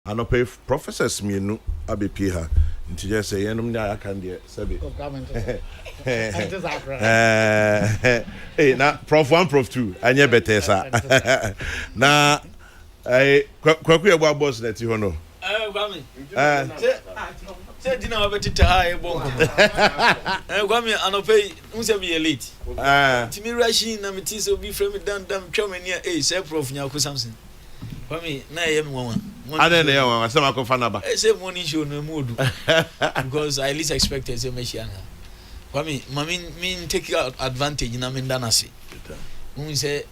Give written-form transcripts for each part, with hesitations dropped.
Anope professors mienu abepi ha nti je say yenum na aka de sabe na prof 1 prof 2 anye better sa na kwaku ye gba boss na ti ho no gwami say dina obetita ha e bon gwami anope unse be late ti mi rush na mi ti so bi frame dan twamani say prof nya ko something gwami na ye me won I don't know. I'm saying Fanaba. I say money show no mood because I least expected say Meshiana. Kwame, mean take advantage in Amendanasi. We say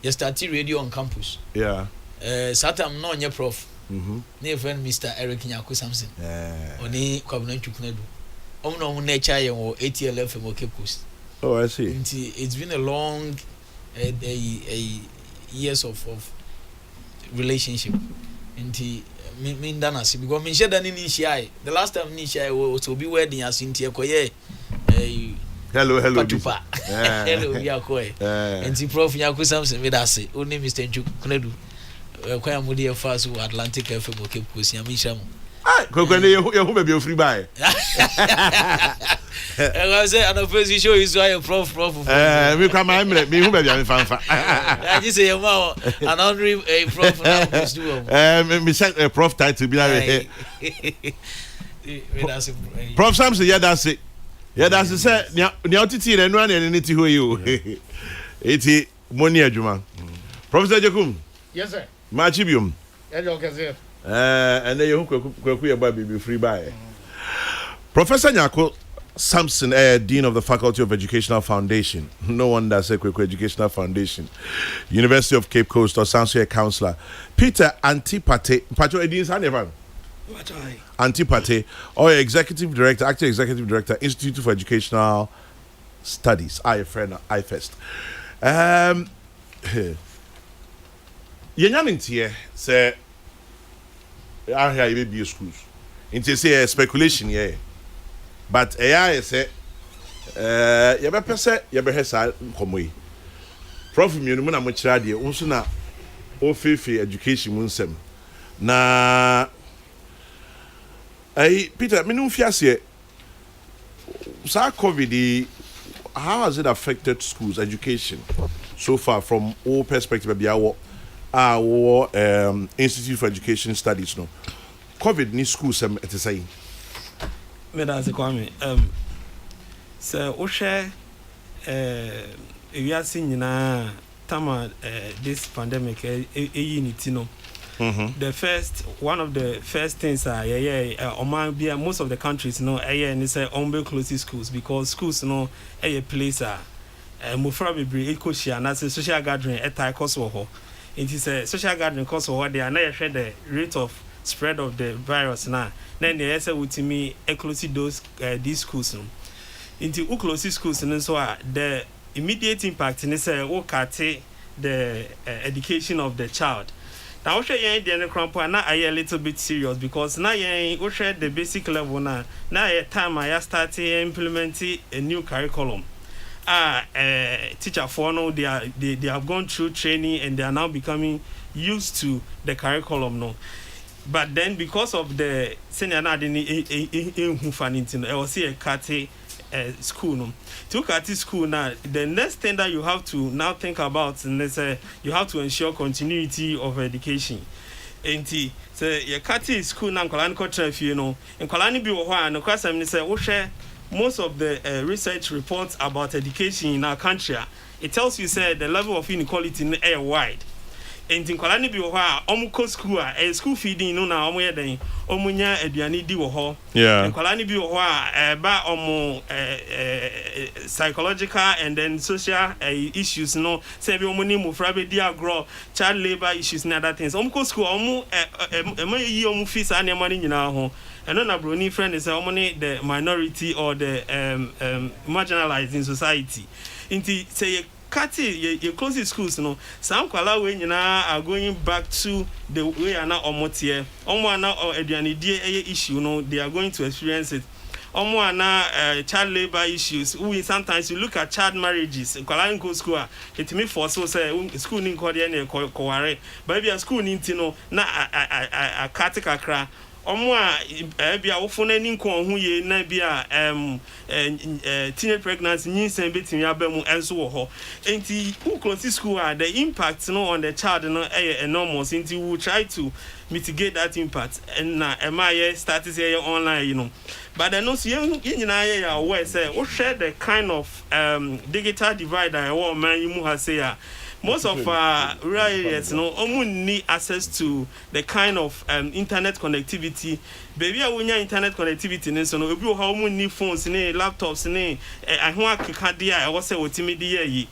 you start radio on campus. Yeah. Satam no your prof. Mm-hmm. Friend Mr. Eric Nyako Samson. Oni Kwabena Chuknedu. No nature or ATLF from Cape Coast. Oh, I see. It's been a long a years of relationship. Nti me ndana si because me sheda ni shai the last time ni shai was to be wedding as nti ekoye hello patupa hello ya koye nti prof Nyako Samson me da se oni Mr. Nchu Kunedu kwa ya mudi fa so Atlantic FM Cape Coast ya me sham kokone yehu be be free buy I say an opposition is why prof me come me hu be be fanfa I just say ma an honorary prof now do me say prof title be prof Samson yeah that's it say ne otiti re no na ne ti ho you eti money adwuma Professor Jekum yes sir machibium okay sir and then you kwaku ye ba be free buy Professor Nyako Samson, Dean of the Faculty of Educational Foundation. No wonder say Kokrokoo Educational Foundation. University of Cape Coast or Sansuye Counselor. Peter Antipate. Pacho Edin's hand Antipate, or Executive Director, Acting Executive Director, Institute for Educational Studies. IFEST. Yenyamintie say I hear you be schools. Into say speculation, yeah. But AI say you be pese you be hesa nkomo yi prof mienu mu na mo kira de unso na ofefe education mu nsem na Peter minu fiase sa covid how has it affected schools education so far from all perspective be our Institute for Education Studies no covid ni school sem etesai That's Kwame. So we share we are seeing na tama this pandemic unity no. One of the first things most of the countries no and say close schools because schools no place mufra bebre ekoshia na say social gathering etai cost wo. It is a social gathering cost wo they are na share the rate of spread of the virus now. Then they say with me close those these schools. Into close schools and so the immediate impact in say the education of the child. Now share the crampo now a little bit serious because now you share the basic level now time I start implementing a new curriculum. Teacher for now they have gone through training and they are now becoming used to the curriculum now. But then because of the senior I was here Kati school no. To Kati school now, the next thing that you have to now think about is you have to ensure continuity of education. And say your Kati school now Kolani Kotref, you know, and Kolani be one no question say we share most of the research reports about education in our country. It tells you say the level of inequality in air wide. And in Kolani be omuko school school feeding no na omo yeden omunya aduane di wo ho and Kolani be ba omo psychological and then social issues no say be omo ni mofra be di agro child labor issues and other things omuko school omo yi omo fees and money nyina ho and na broni friend is omo ni the minority or the marginalized in society inti say Kati, your closest schools, no. Some kwala we are going back to the way are now omotie. Omo na or eduane die issue, no. They are going to experience it. child labor issues. We sometimes you look at child marriages. Kwala go school. It me for so say school nin ko dey na ko but be a school nin tino na a katika kra. Bia wofo na nko ho ye na bia teenage pregnancy nyinsan betimi abamu enso wo ho enti who close school the impact no on the child no enormous enti we try to mitigate that impact and na emaye start say online but then also you nyina ya aware say we share the kind of digital divide that man you has say most of our rural areas, need access to the kind of internet connectivity. Baby, I want internet connectivity. So, if you have need phones, laptops, I want to I was say what media.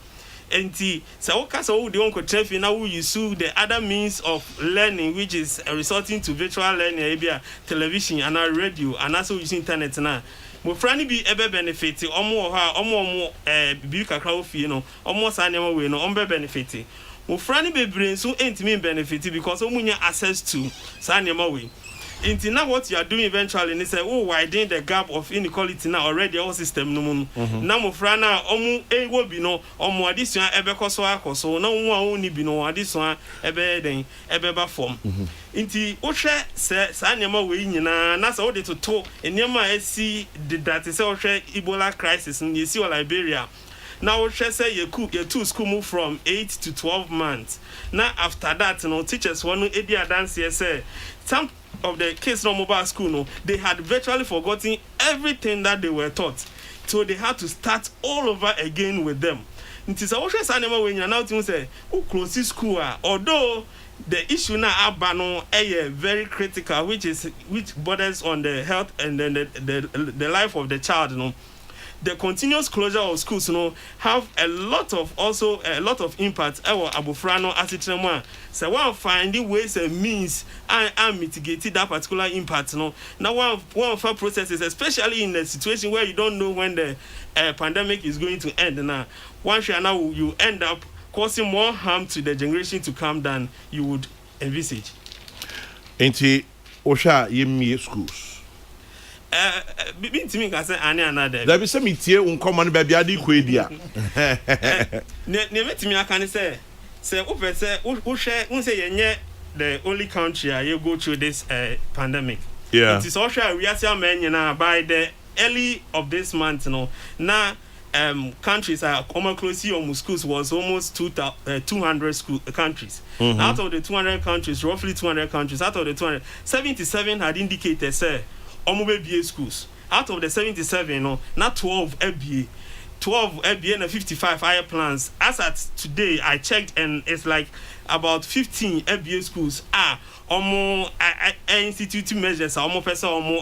And so, what the uncle traffic now you sue the other means of learning, which is resulting to virtual learning, television and radio, and also using internet now. Mo frani bi ebe benefit omo bi kakra ofie no omo sanema we no ombe benefit mo frani be brain so entimi benefit because omunya access to sanema we into now what you are doing eventually and say widen the gap of inequality now already our system no mu na mo frana omu wo bi no omo addition ebe koso akoso na wo ni bi no addition ebe den ebe ba form inti wo hwe se sanema we nyina na so de toto enema esi that say wo hwe Ebola crisis in yesi or Liberia. Now we say you two school move from 8 to 12 months. Now after that, teachers want to dance here say some of the kids no mobile school they had virtually forgotten everything that they were taught. So they had to start all over again with them. It is a animal when you're now to say who close school although the issue now abano very critical which borders on the health and then the life of the child the continuous closure of schools have a lot of impact abufrano asitremo so one finding ways and means and mitigating that particular impact now one of our processes especially in a situation where you don't know when the pandemic is going to end now once you end up causing more harm to the generation to come than you would envisage. Enti osha yemi schools Bintimi ka say ane another. There be some itie uncommon no baby adi ko edia. Ne metimi aka ne say wo say wo say yenye the only country you go through this pandemic. Yeah. It is also we are saying by the early of this month now countries are common closely on schools was almost 200 countries. Out of the 200 countries, roughly 200 countries, out of the 277 had indicated say BA schools. Out of the 77, not 12 FBA. 12 FBA and 55 higher plans. As at today, I checked and it's like about 15 FBA schools are institute measures are person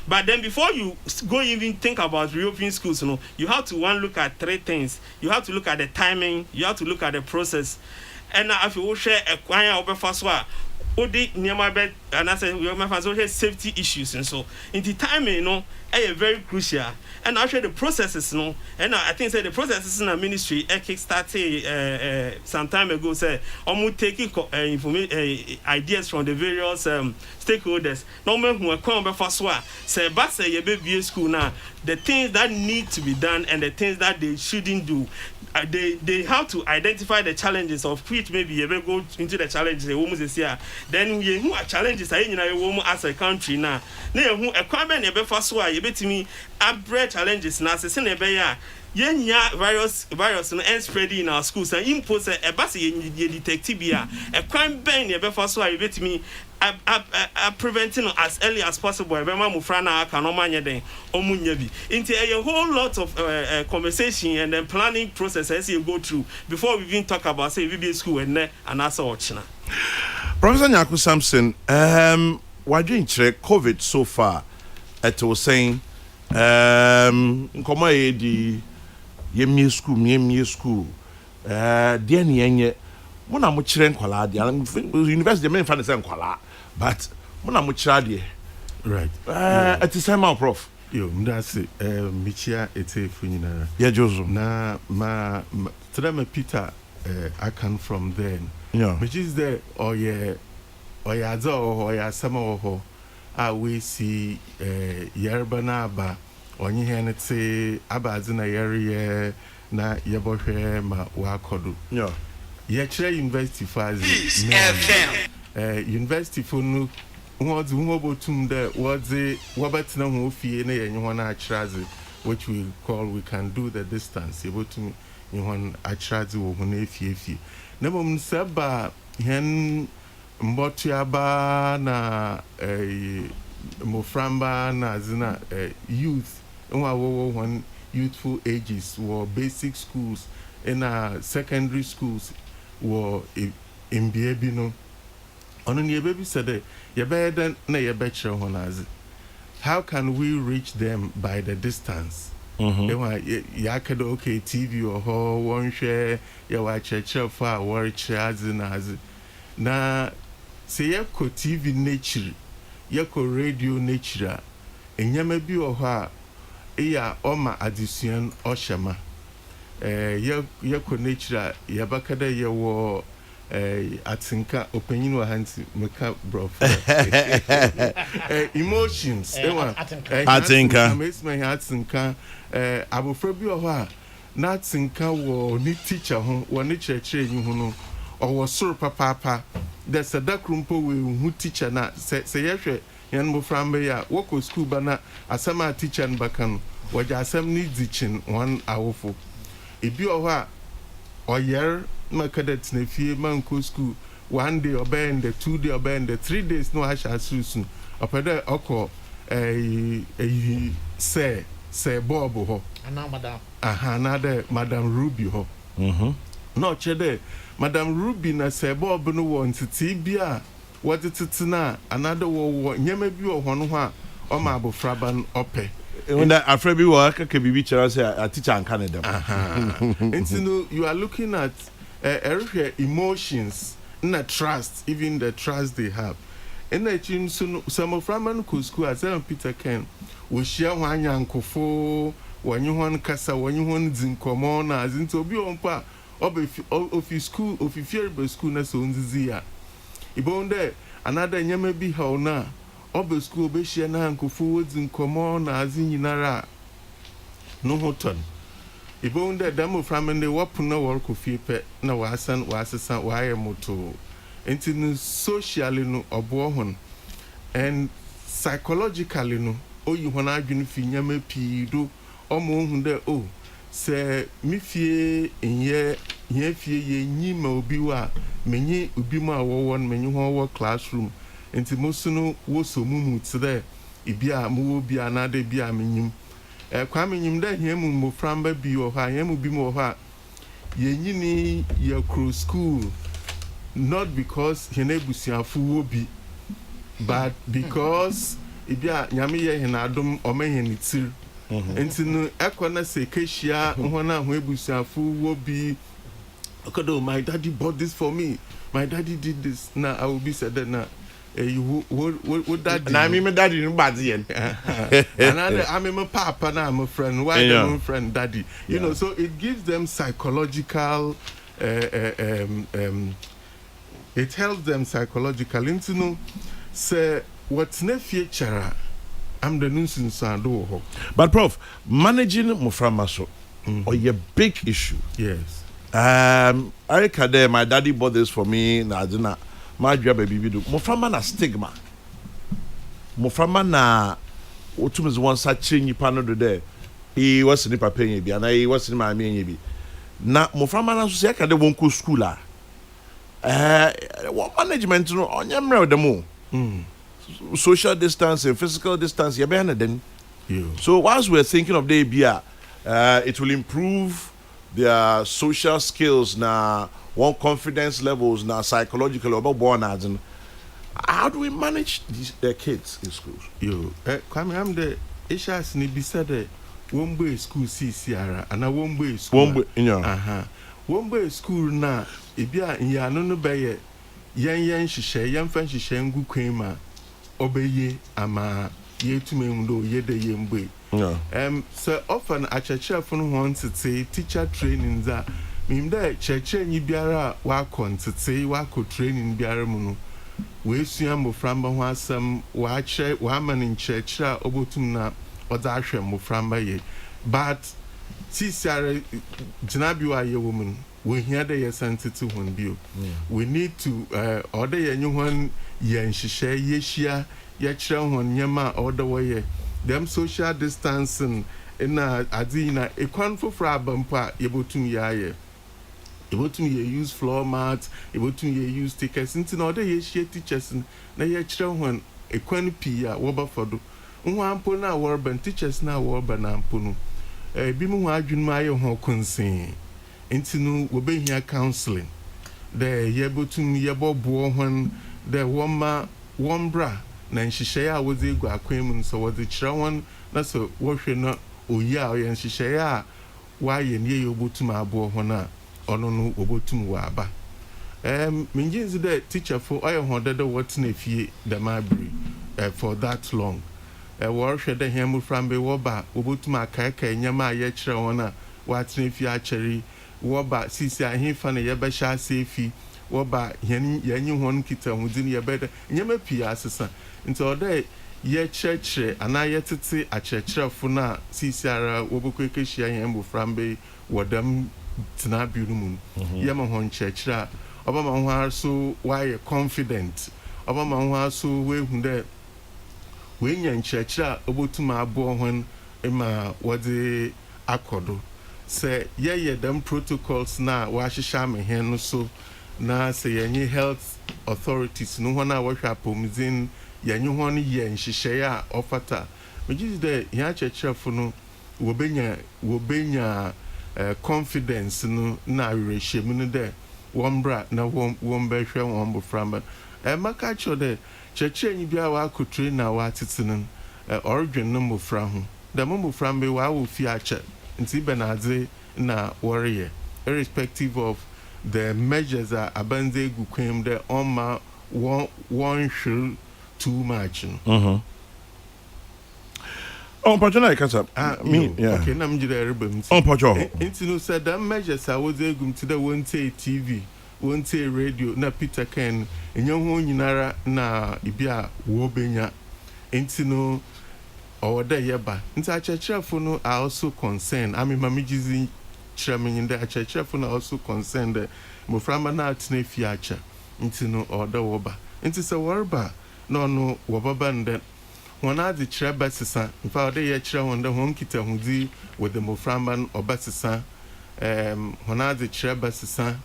but then before you go even think about reopening schools you have to look at three things. You have to look at the timing, you have to look at the process, and if you share a choir over Odi niama bet and I say we have safety issues and so in the timing very crucial and actually the processes and I think say the processes in the ministry kick started some time ago say taking ideas from the various stakeholders no men who are come before say but say you be school now the things that need to be done and the things that they shouldn't do. They have to identify the challenges of which maybe you go into the challenges then we who are challenges as a country now who a comment you me abread challenges now virus and spreading in our schools and impose a bus detective a crime ban you me preventing as early as possible. Into a whole lot of conversation and then planning processes you go through before we even talk about say VBA school and also optional. Professor Nyaku Samson, what do you check COVID so far? It was saying, the yemi school, dear nye. Mona mo chire nkwala de university men fa ne se nkwala but mona mo chira de right at the same prof yo ndase michia ete funyina ya jozo na ma trema Peter I come from then yeah which is there or ya zo or ya sama ho we see yerba na aba onye he ne te abaze na yere na yebohwe ma wakodo ye kire university faze university for no what's botum there wabatina ho fie na yenye ho na akraze which we can do the distance botum yon akraze wo ho na fie na mom seba hen mbotiaba na moframba na zina youth one youthful ages were basic schools in secondary schools were in Biebino. On your baby said, "Your bed na your betcher honazi." How can we reach them by the distance? Yakado okay TV or ho one share your watch a chair for work as na say yako TV nature, yako radio nature, and yamabi or ha. Eya oma addition oshama yako nature yabakada yawo atinka opinion wa hanti meka bro emotions atinka atinka abofra bi o ho na atinka wo ni teacher ho wo ni church enyi ho no owo soro papa the sadakrumpo we hu teacher na se yehwe yan mo frambe ya woko school bana asama teacher nbaka waja asam ni dichin one awofo ebi oha oyer makadet na fie manko school 1 day obey the 2 day obey the 3 days no asha susun opede oko say bob ho ana madam na de madam ruby ho no chede madam ruby na say bob no want ti bia what it na another wo nyema bi wo ho no ho a o ma abofraban ope when that afraid be work can be teacher say a teacher in Canada and so you are looking at emotions na trust, even the trust they have and that you some of Raman school as Peter Ken we share one yankofo when you want kasa when you want zinkomo na zinto bi on pa of school of fear school na so nzia ibonde another nyama bi ha na obe school be share na yankofo zinkomo na azinyinara no hoton ibonde demo from the wapuna work of pe na wasan waye moto enti socially no obo and psychologically no oyi hona adwene fi nyama pi do omo hu de se mi fie enye fie ye nyi ma obi wa menyi obi ma wo menyi ho wo classroom enti mosuno wo so mumu tse ibi a mo obi anade bi a menyim kwame nyim da hiemu mo framba bi o ha hiemu bi mo ha ye nyini ye cross school not because henebusiafo wo bi but because ibi a nyame ye henadom o ma henitir enti no ekona se kehia hona ho ebusiafo wo bi okodo my daddy bought this for me, my daddy did this, now I will be said that now what daddy na me daddy no bad yen and I'm my papa now I'm a friend why my friend daddy you know, so it gives them psychological it helps them psychologically into know say what's ne future I'm the nuisance and do. But Prof, managing Muframaso or a big issue. Yes. I can my daddy bought this for me. Na dina my baby do. Muframa na stigma. Muframa na otum is one such change pano do there. He was in papa bi and I was in my me bi. Na Muframa na so say ka de won ko school a. What management no onyamre dem o. Social distancing, physical distance, you're behind then. So whilst we're thinking of the ABR, it will improve their social skills, now one confidence levels, now psychological about born ads. How do we manage their kids in schools? Kwame, I'm the Ishas ni bisade one boy school CCR and a one boy school. One boy school na ibia ya no be yan shishe yan fan shishe ngu kwema obeye ama yetume ndo yede yembe so often a church fun want to say teacher training za mim da church nyi biara wa kontete wa ko training biara mu no we sua moframba ho asem wa kire wa man nkyerɛkyerɛ obotum na ɔdza ahwɛ moframba ye but sisiare jinabi wa ye woman we hear the sensitive one bio we need to order ye nyuhon ye nhyehyɛ ye hyia ye kyerɛ hon nyema order way them social distancing na adi na ekwan foforo abampa ye botum ya ye botum ye use floor mat ye botum ye use stickers nti na order ye hyia teachers na ye kyerɛ hon ekwan pii a wo ba fodo nwa ampo na worban teachers na worban na ampo no bi mu adwunu aye ho konsin nti no wo behia counseling the ye botum ye bobo hon the woma wombra na nhyehyɛ a wo ze gu akwan mu so wo ze kyerɛ hon na so wo hwɛ na oyi a ye nhyehyɛ a wa ye ne ye botum abo hon a ono no obotum wa aba minjinzi the teacher for aye ho dede what na fie the mabri for that long war hwɛ the hemu from be woba obotum akaaka nyama ye kyerɛ hon a watena fie akyeri woba sisi ahefa na ye bɛhyɛ asefi woba yanyi hon kita hudin ye bɛda nyama pii asesa nti ɔda ye kyerɛkyerɛ ana ye tete akyerɛkyerɛfo na sisi ara wobokɔkɛhyia hemu from be wodam tena birumun ye ma hon kyerɛkyerɛ oba ma ho aso why confident oba ma ho aso we hu dɛ we nya nkyerɛkyerɛ obotum abo hon ma wode akodo say ye them protocols na wa hyehyɛ me hen no so na say yenye health authorities no hona wa hwa pomzin yenye hon ye nhyehyɛ a ofata me gives the ya kyerɛkyerɛfo no wobenya confidence no na rehyɛm no de wombra na wombɛhwɛ won boframba maka cho de kyerɛkyerɛnyi bia wa akotre na wa tetenen origin no mofra ho da moframba wa wo fi akyɛ nti benadze na warrior irrespective of the measures that abanze gu kwem the on one should too much on pajana ikasa me yeah okay na mjira erebem on pajo nti no said that measures I was egum to the one say TV one say radio na Peter Ken enye ho nyinara na ibia wo benya nti no or the yeba nti achechefo no are also concerned mamigizi chremin the achechefo no also concerned moframa na atne fiacha nti no order woba nti se worba no wobaba nde wona de chreba sesa mfa ode ye chere wonde hon kita hudi with the moframa obasesa wona de chreba sesa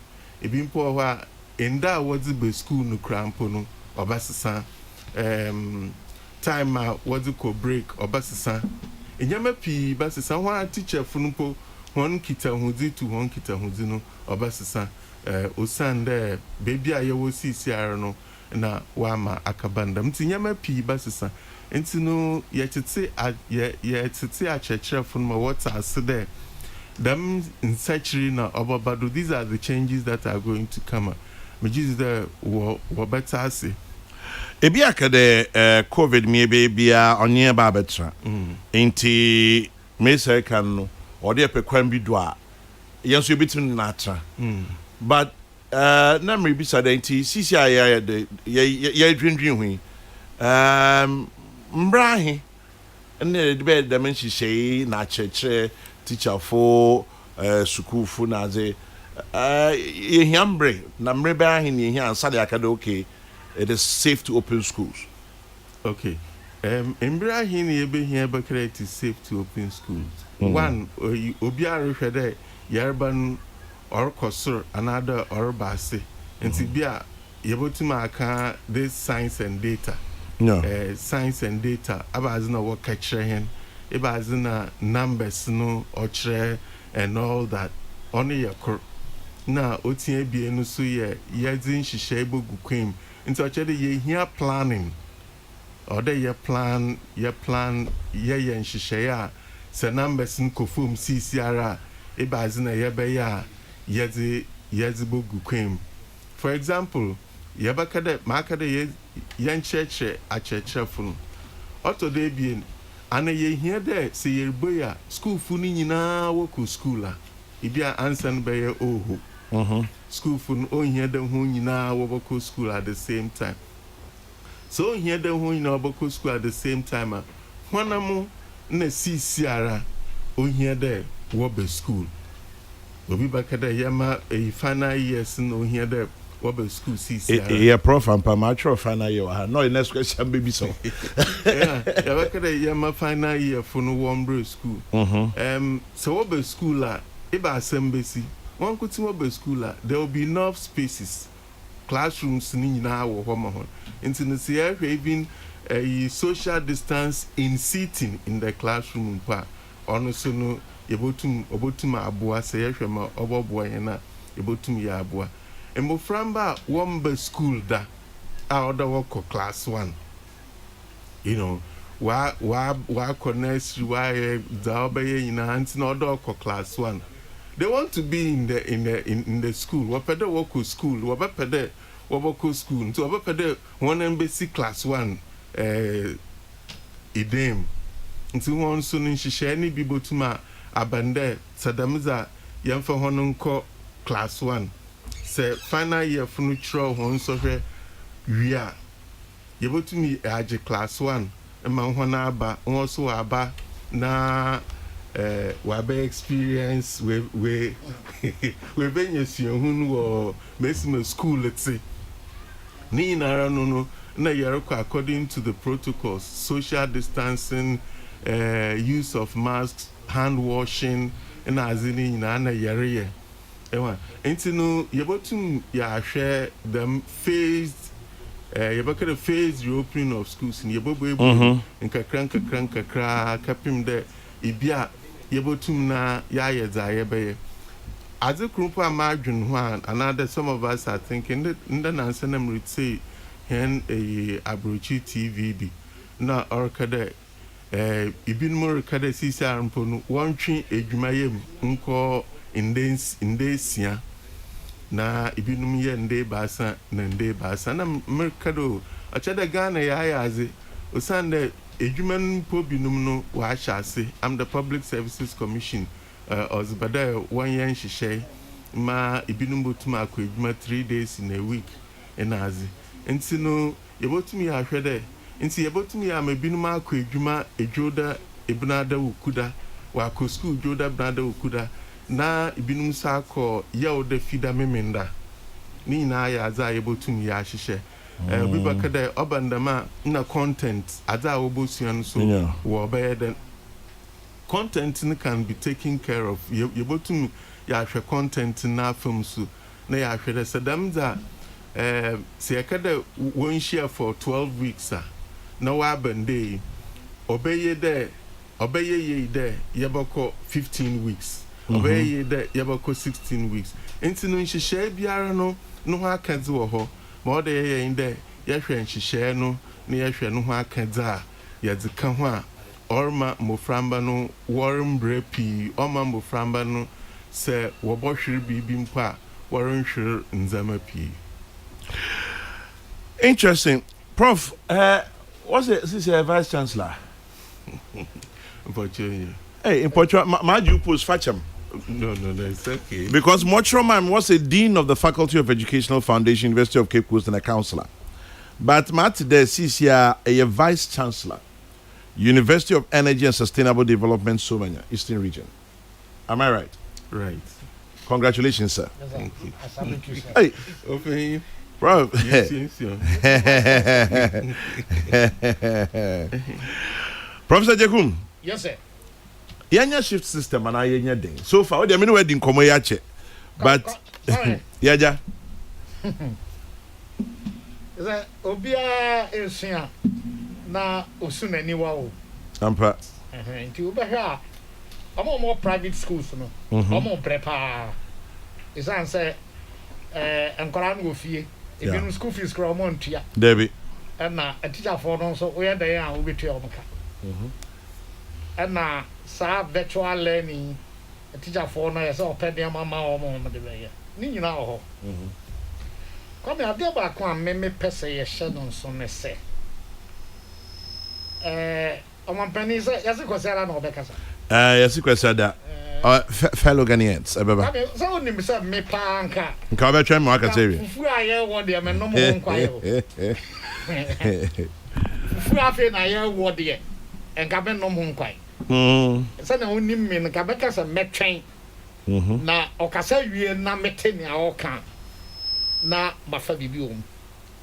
ebi mpo ho a enda wodi be school no krampo no obasesa time what you call break or basisa enyama pi basisa ho teacher funpo hon kita hudi to hon kita hudi no or basisa osande baby aye wo sisiare no na wa ma akabanda mti nyama pi basisa enti no ye tete achechera funma what ase there them in surgery na obabado these are the changes that are going to come me just the wo better ase ebi akade covid me bia onye ba betra enti me say kan no ode epekwan bi do a yenso ebitin na atra but na me bi sada enti sisi aya ye dwindwin hu mbrahe ene de be da men hihye na chekere teacher for school fu na ze ye hiambre na mre ba he ne hia ansade akade okay it is safe to open schools. Okay. Ibrahim yebe here it is safe to open schools. One, obiara hwede yarban or kosor another or base. And tibia yebotima aka this science and data. No. Science and data abazina what catcher hen. Ibazina numbers no or and all that. Only your na otie bi no so ye yadin hihye bogu kwem. Into actually ye here planning or they ye plan ye nhyehyɛ se numbers nkofom CCR e bazina ye be ya yezi bogu kwem. For example ye bakade makade ye nkyerɛkyerɛ akyerɛkyerɛfo no auto de bien ana ye here there se ye boya school fu ni nyina wo school a ibia answer no be ye oho school fun on here the who nyina wo school at the same time So here the who in our school at the same time. One amo na see Sierra, oh here there, Wobbe school. We'll be back at the Yama a final years no here there, Wobbe school see Sierra. Yeah, prof and Pamacho final year. No, next question baby so. Yeah, back at the Yama final year for no Wombre school. So Wobbe school la, Eba Assembly. One could see Wobbe school there will be enough spaces. Classrooms ni na wo homa ho into the Sierra even a social distance in seating in the classroom pa ono so no obotum aboa say hwema oboboa yena obotum ya aboa emoframba womba school da a order work class 1 you know wa connect wa da obeye yina anti na order work class 1. They want to be in the school. Wapede woko school. Wapede woko school. So wapede one embassy class 1. Idem. Nti won so ni hihye ni bibotuma abande sadamza yemfa hono nko class 1. Se final year funu chro hon so hwe wia. Yebotumi age class 1. Ema hona aba, won so aba na wabe experience we been yesiehun wo mesima school let's say ni nara no na yereko according to the protocols, social distancing, use of masks, hand washing na azini na yere ewa enti no yebotum ya hwe them phased yebaka phased reopening of schools ni yebobo nkakra kapim de ibia yebotum na ya za be as a group imagine one another some of us are thinking that nda na sanam would say hen a abrochi tvb na orkade ibin more kada sisa amponu wontwe edwumayem nko indesia na ibinum ye nde basa na nde basa na merkado achada Ghana ya aze osande Ejuman Pobinum no wa shase. I'm the Public Services Commission. Ozbada 1 year shishay. Ma ibinum botuma ko ejuma 3 days in a week. Enazi. Enti no yebotumi ya hwede. Enti yebotumi ya mebinum ko ejuma ejoda ebnada ukuda. Wa ko school joda ebnada ukuda. Na ibinum sa ko ya ode fida memenda. Ni na ya za yebotumi ya shishay. We back at the Obandama na content as I obosuan so wo be the content can be taken care of. You botum ya hwe content na film so na ya hwe the sadam za se akada won share for 12 weeks na wa bande obeye ye de yeboko 15 weeks obeye ye de yeboko 16 weeks enti no nhihye biara no ho akazi wo ho ma de ye inde ye hwe nhihye no na ye hwe no ho akadza ye dzika ho a orma moframba no worm brepi orma moframba no se wo bohwere bibi mpa worm hwere nzama pi. Interesting. Prof, what's it? This is a vice chancellor. Hey, in Portugal, my you post Facham. No, it's okay. Because Motroman was a dean of the Faculty of Educational Foundation, University of Cape Coast, and a councillor. But Matt today is here a vice chancellor, University of Energy and Sustainable Development, Somania, Eastern Region. Am I right? Right. Congratulations, sir. Yes, thank you. Hey, okay. Bro. Yes. Professor Jekum. Yes, sir. Yanya shift system and I ding. So far, they mean wedding come yache. But yaja. Is that Obia is here na Osuna Niwa? Ampa. Into Uber. I'm more private schools, no. I'm more prepare. Is answer and Koran go fee. If you school fees grow montia. Debbie. And a teacher for no so where they are will be to your and now, sir, virtual learning, a teacher for no, so penny a mamma or mama de way. Nina now. Come here, dear back one, me pesse a shadow, so me say. On one penny, yes, it was a no because. Yes, it was that. Fellow Ghanaians, so only me panka. Cover trim market area. I want them and no more quiet. Fufu afi na ye wo de enka be nom ho nkwai se na onim me nka be ka se metwen na okasa wie na mete ne awoka na bafa bibi om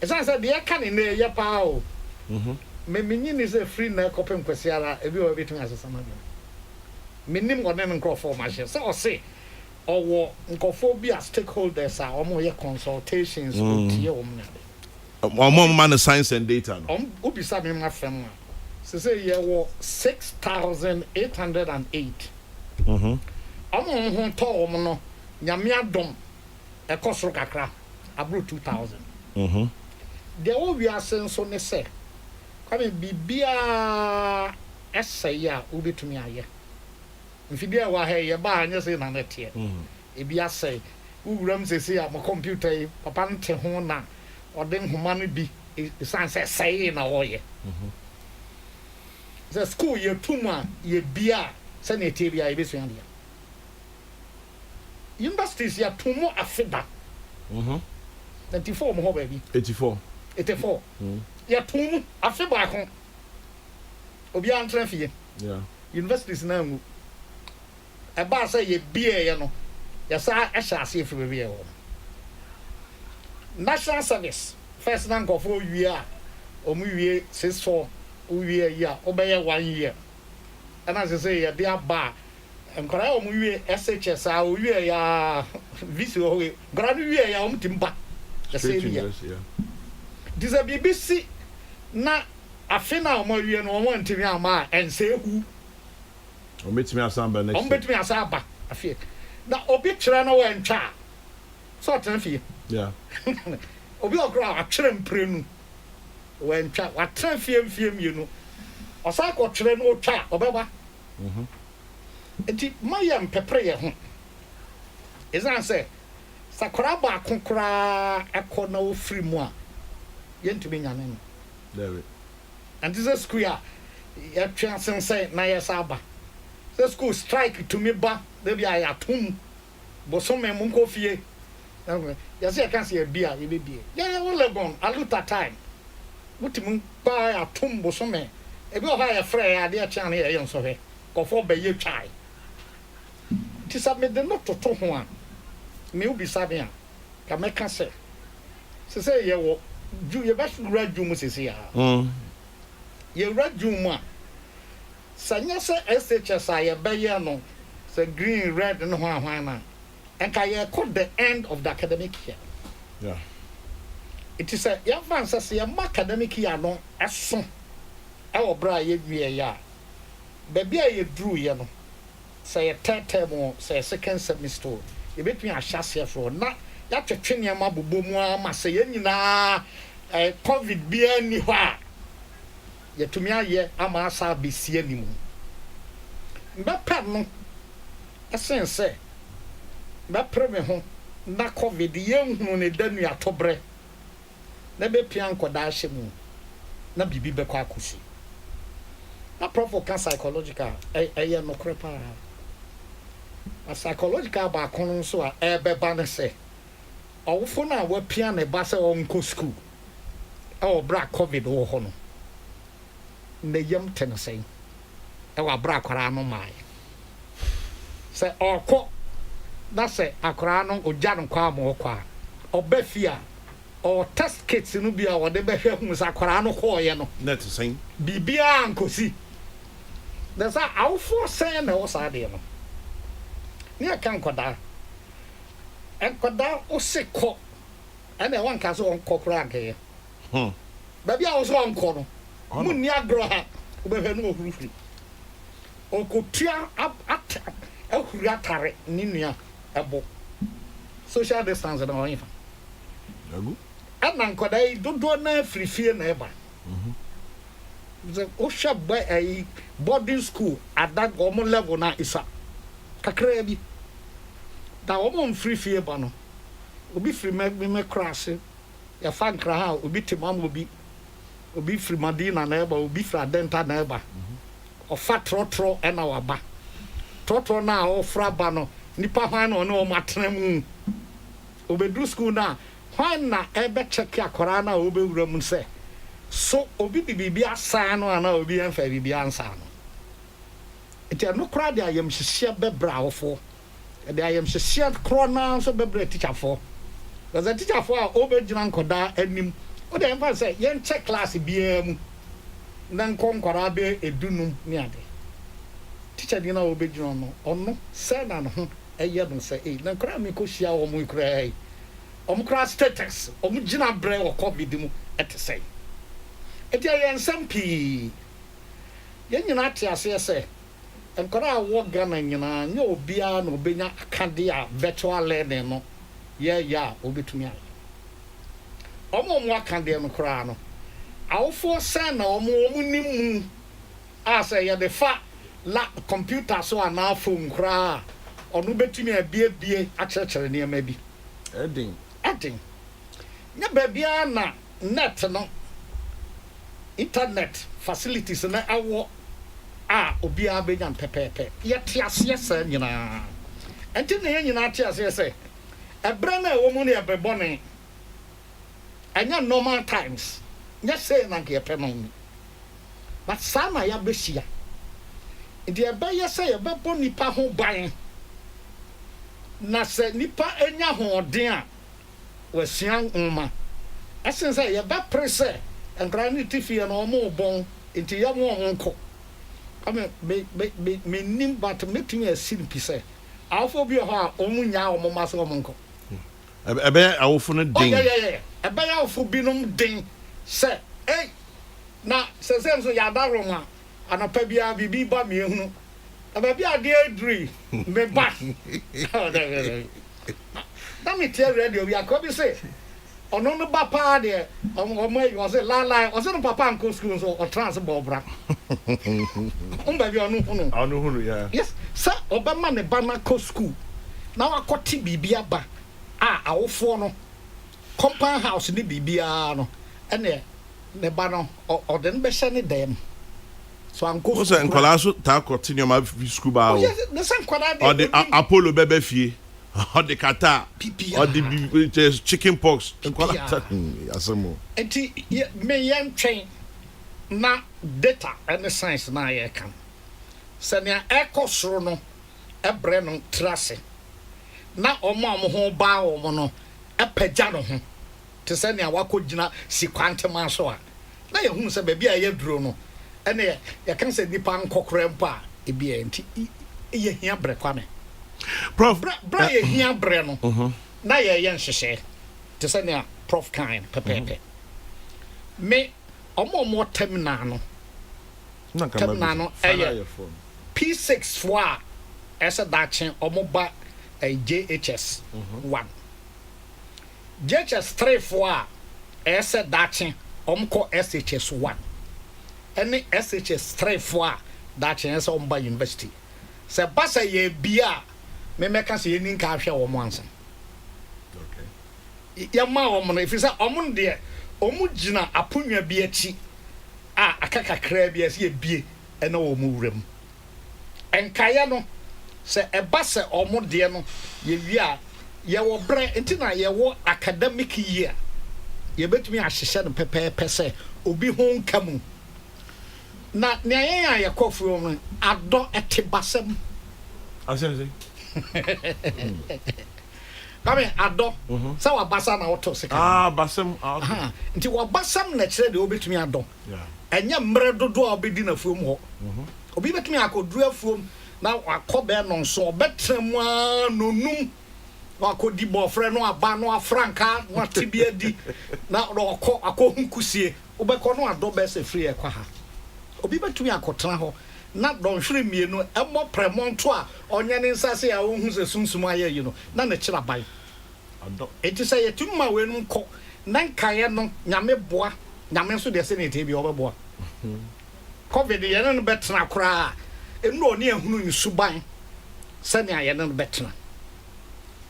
esa se de ka ne na ye pa o me menyi ni se free na kopem kwasiara ebi o betun asesa ma menim ngone nkofo ma hye se o se owo nkofo bi a stakeholders a omo ye consultations with tie om na man science and data no obisa me ma fam a se say ye wo 6808 omo ho to om no nyame adom e kosoro kakra abro 2000 de o wi asen so ne se kwame bibia esay a obetumi aye mfidie wa he ye ba anya se na netie ebi asay uwuram sese a mo computer yi papa nte ho na odin homa no bi san say na oye the school ye tuma ye bia se na tie bia ye besu ande universities ya tumo afida 94 mo ho ba bi 84 ya tumu afeba ko obi antra fie universities na ngu e ba say ye bia ye no ya sa ehya ase efi be ye wo national service first rank of all year omu wie 64 wie ya obeye 1 year and as say ye dia ba nkora omu wie SHS a wie ya visi o we nkora wie ya omu timba the same year this a BBC na afina omu wie no omu ntimi ama ense hu ometimi asamba next ometimi asaba afie na obi kire na wa ntwa so tanfie obi okra atwere mprenu wa ntwa wa tanfie mienu osa ko kire no otwa obeba enti mayam pepre ye ho ezan se sakora ba kokora ekọ na ofri mu a yentumi nyane no there and this is square ya twa sense na yesaba the school strike to me ba they be ayatum bosome mu nkofie ya se kan se bia ye be bia ya wo lebon aluta time mutim ba atum bosome e bi o ha ya frɛ ya de acha na ye nso hwe kofo be ye twai ti submit the not to ho a me ubi sabe a ka me ka se ye wo ju ye ba sura ju mu se ya ye ra ju mu a sanya se SHS a ye be ye no se green red no ho ahwan na enka ye call the end of the academic year it is a ye fancy se ye academic year no eso e wo bra ye wie ya be bia ye drew ye no say a third term say second semester ye between a chassis for na ya twetwe ne ma bobo mu ama say ye nyina covid bia ni ho a ye tumi aye ama asa besie ni mu mbepa no esense mepre me ho na covid ye hunu ne danu atobre na be pia nkoda ahye mu na bibi be kwa akusi na prof can psychological ye no krepa a psychological ba kono so a be ba ne se owofo na wa pia ne ba se onko school e bra covid wo ho no na yam tenesen e wa bra kwara no mai se okọ na se akra no ogya no kwa mo kwa obafia o test kits no bia wo de be hwe hu sa akra no ko ye no net sen bibia nkosi da sa awfo sen na wo sa de no ni aka nkoda enkoda o se ko ene wan ka so onko kra nke ba bia wo so onko no mu ni agro ha obehwe no ohurufri okotua at ehuri atare ni nua ebo social distance na won fa agu ana nkoda yi dodo na frifie na eba the osha by boarding school at that common level na isa kakra bi da omo frifie ba no obi free me crash ya fan kra ha obi timam obi free madina na eba obi fra denta na eba ofa trotro ena waba trotro na ofra ba no nipa hwan no o matena mu obedu school na hwan na ebe check akora na obewura mu se so obi di bibi asan no ana obi en fa bibi ansa no eti no kra de ayam hyehyɛ bɛbra awofo de ayam hyehyɛ kro na so bɛbra teacher fo because teacher fo a obegyina nkoda anim o de emfa say yen check class bia mu na nkonkora be edunum ni ade teacher di na obegyina no ono say na no ho ɛyɛ no say na kra me ko hia wo mu kra kra status gina bre wo covid mu ete say eti ayen sampi yen nyina ate ase say nkora wo Ghana nyina nya obia na obenya akade a virtual learning no ya obetumi aye omo akade no kra no awofo sen na omo nimu a say ya de fa la computer so ana phone kra onu betumi abie akyerɛkyerɛ ne ma bi edin nya babia na net no internet facilities na awo obia benya pepepe yete ase sa nyina enti ne nyina ate ase se ebra na wo mu ne ebebone anya normal times nya say na ke pe no but sama ya behia enti ebeye se ye bebo nipa ho ban na se nipa enya ho den a wasian uma esen se ye ba prese enkra ni tifie na omo bon enti ya mo onko ame me nim but metumi asin pise awofo bi ho a omunya omo maso omonko ebe awofo no den ebe ya awofo bi nom den se na se so ya daroma anapa bia bibi ba me ehunu aba bia ade adri me ba na me tell radio we akobi say ono no ba pa de omo ayi o say la o say no papa anko school so o transport bra ba bi onu hunu yeah yes sa obama ne ba na ko school na wakoti bibia ba awofo no compound house ni bibia no ene ne ba no o den be hye ne dem so anko so nkola so ta continue ma school ba o yes the same kwada de o de Apollo bebe fie o de kata o de chicken pox nkola asemo enti me yan train na data and science na ye kan sania ekosoro no ebre no trase na omo ho ba wo no epagya no ho te sania wakogina sikwantema so a na ye hu se ba bia ye duro no ene ye kan se nipa nkokora mpa e bia enti ye hia bre kwame prof bra ye hia bre no na ye nhyehyɛ te sania prof kind pepepe me omo terminal no P6 for esa dachen omo ba JHS 1 JHS 3 for esa dachen omo ko SHS 1 any SHS 3 for dachen esa omo ba university se basa ye bia me meka se ye ninka ahwe omo ansa okay ya ma omo no ifisa omo de omu gina apunwa bi achi akaka kra bi ase ebie ena wo mu wuram enkaya no se eba se omu de no ye wi a ye wo bre entina ye wo academic year ye betumi ahyehye no pepepe se obi ho nkamu na ne ayen ye kofuo no ado etebasem asense kame ado sa wa basa na woto sika basam nti wa basam na kire de obetumi ado enya mre dodo a obedi na fuom ho obi betumi akoduru afuom na wakobe no nso obetremu nonum wakodi bofre no aba no afranka watibia di na akohunkusie obekọ no ado be se free ekwa ha obi betumi akotena ho na donhwere mienu emo premonto a onye ne nsase a ohun se sunsum aye yi no na na kira bai ado eti say yetumma we nu ko na nkaye no nyame boa nyame so de se ne tebi obeboa covid ye no betena kora enu oni ehunu ni suban se ne aye no betena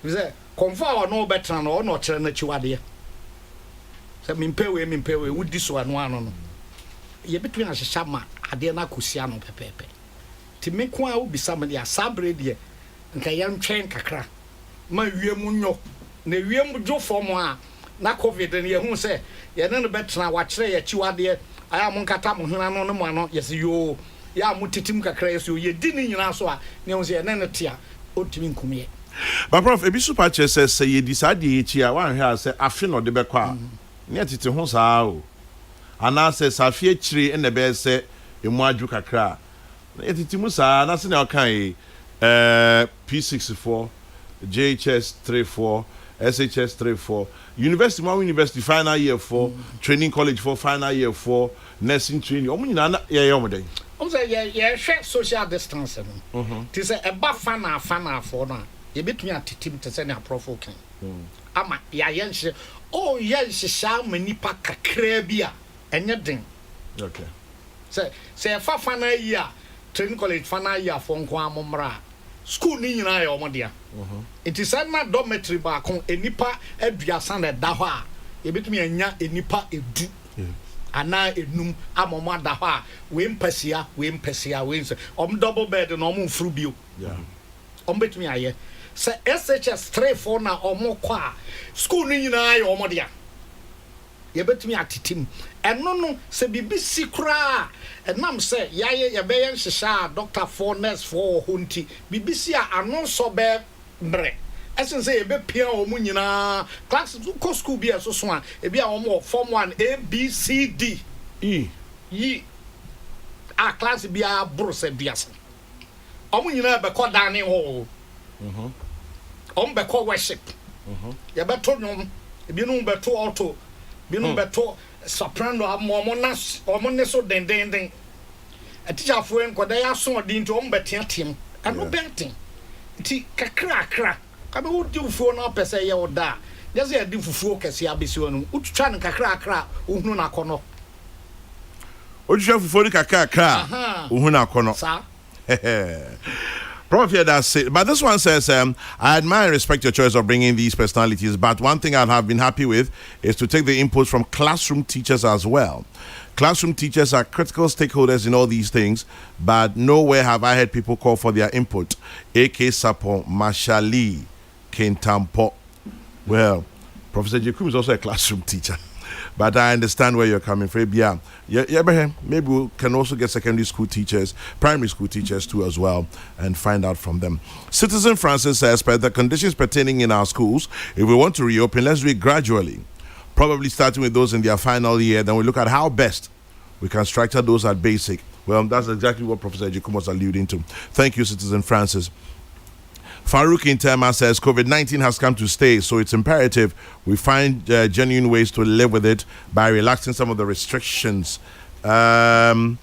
bize konfa wa no betena no no kire na chiwade se mimpewe wudi so anu ano no ye betu na hyehya ma ade na kosia no pepepe ti me ko a obisa me dia sabre de nka ye ntwen kakra ma wiem nyo na wiem dwo fom a na COVID and ye who say, ye no betra wachre ye chiwade I am kata mo hena no mo ano yes yo ya mutitim kakra so ye di ni nyina so a ne wo say ne tia otimi nkumye. But Prof, ebi super che say ye decide ye chi a wan hwe say afi no de be kwa ne tete ho saa o ana say safie chiri e ne be say emu aju kakra ne tete mu saa na se ne okan P64 JHS 34 SHS 34 University final year 4 training college for final year 4 nursing training omu nyina na ye yomden say ye share social distancing ti say eba fana for na ye betumi atitim te say na profo kan ama ya ye nhye oh ye nhye manipa kakra bi a enye den okay say fa fana year training college final year for nko amomra school ni nyina ye omodia it is na dormitory ba kon enipa aduasa na da ho a ye betumi anya enipa edu ana enum amomo da ho a we mpasia we nse double bed na furu bio betumi aye se SHS 34 na kwa school ni nyina ye omodia ye betumi atitim eno no se bibisi kra enam se yaye ye be yen hihya doctor for nurse for honti bibisi a ano so be bre esen se ye be pia o mu nyina class ko school bi so so a e bi a o form 1 A B C D E a class bi a bro se biase o mu nyina be ko dane ho o be ko worship ye be to nyom e bi no be to auto bi no be to soprano omo ne so den a teacher for enkoda ya so odin to omo betiatem ano bentin ti kakra ka be wodi fufuo na pese ye oda just ye di fufuo kese abesi wonu ututwa ne kakra uhunu na kono otutwa fufuo ni kakra uhunu na kono sa Prof, that's it. But this one says, I admire and respect your choice of bringing these personalities, but one thing I have been happy with is to take the inputs from classroom teachers as well. Classroom teachers are critical stakeholders in all these things, but nowhere have I heard people call for their input. A.K. Sapon, Mashali, Kentampo. Well, Professor Jekum is also a classroom teacher. But I understand where you're coming from. Yeah, maybe we can also get secondary school teachers, primary school teachers too as well, and find out from them. Citizen Francis says, per the conditions pertaining in our schools, if we want to reopen, let's do it gradually. Probably starting with those in their final year, then we look at how best we can structure those at basic. Well, that's exactly what Professor Jekum was alluding to. Thank you, Citizen Francis. Farouk Intema says COVID-19 has come to stay, so it's imperative we find genuine ways to live with it by relaxing some of the restrictions. Hope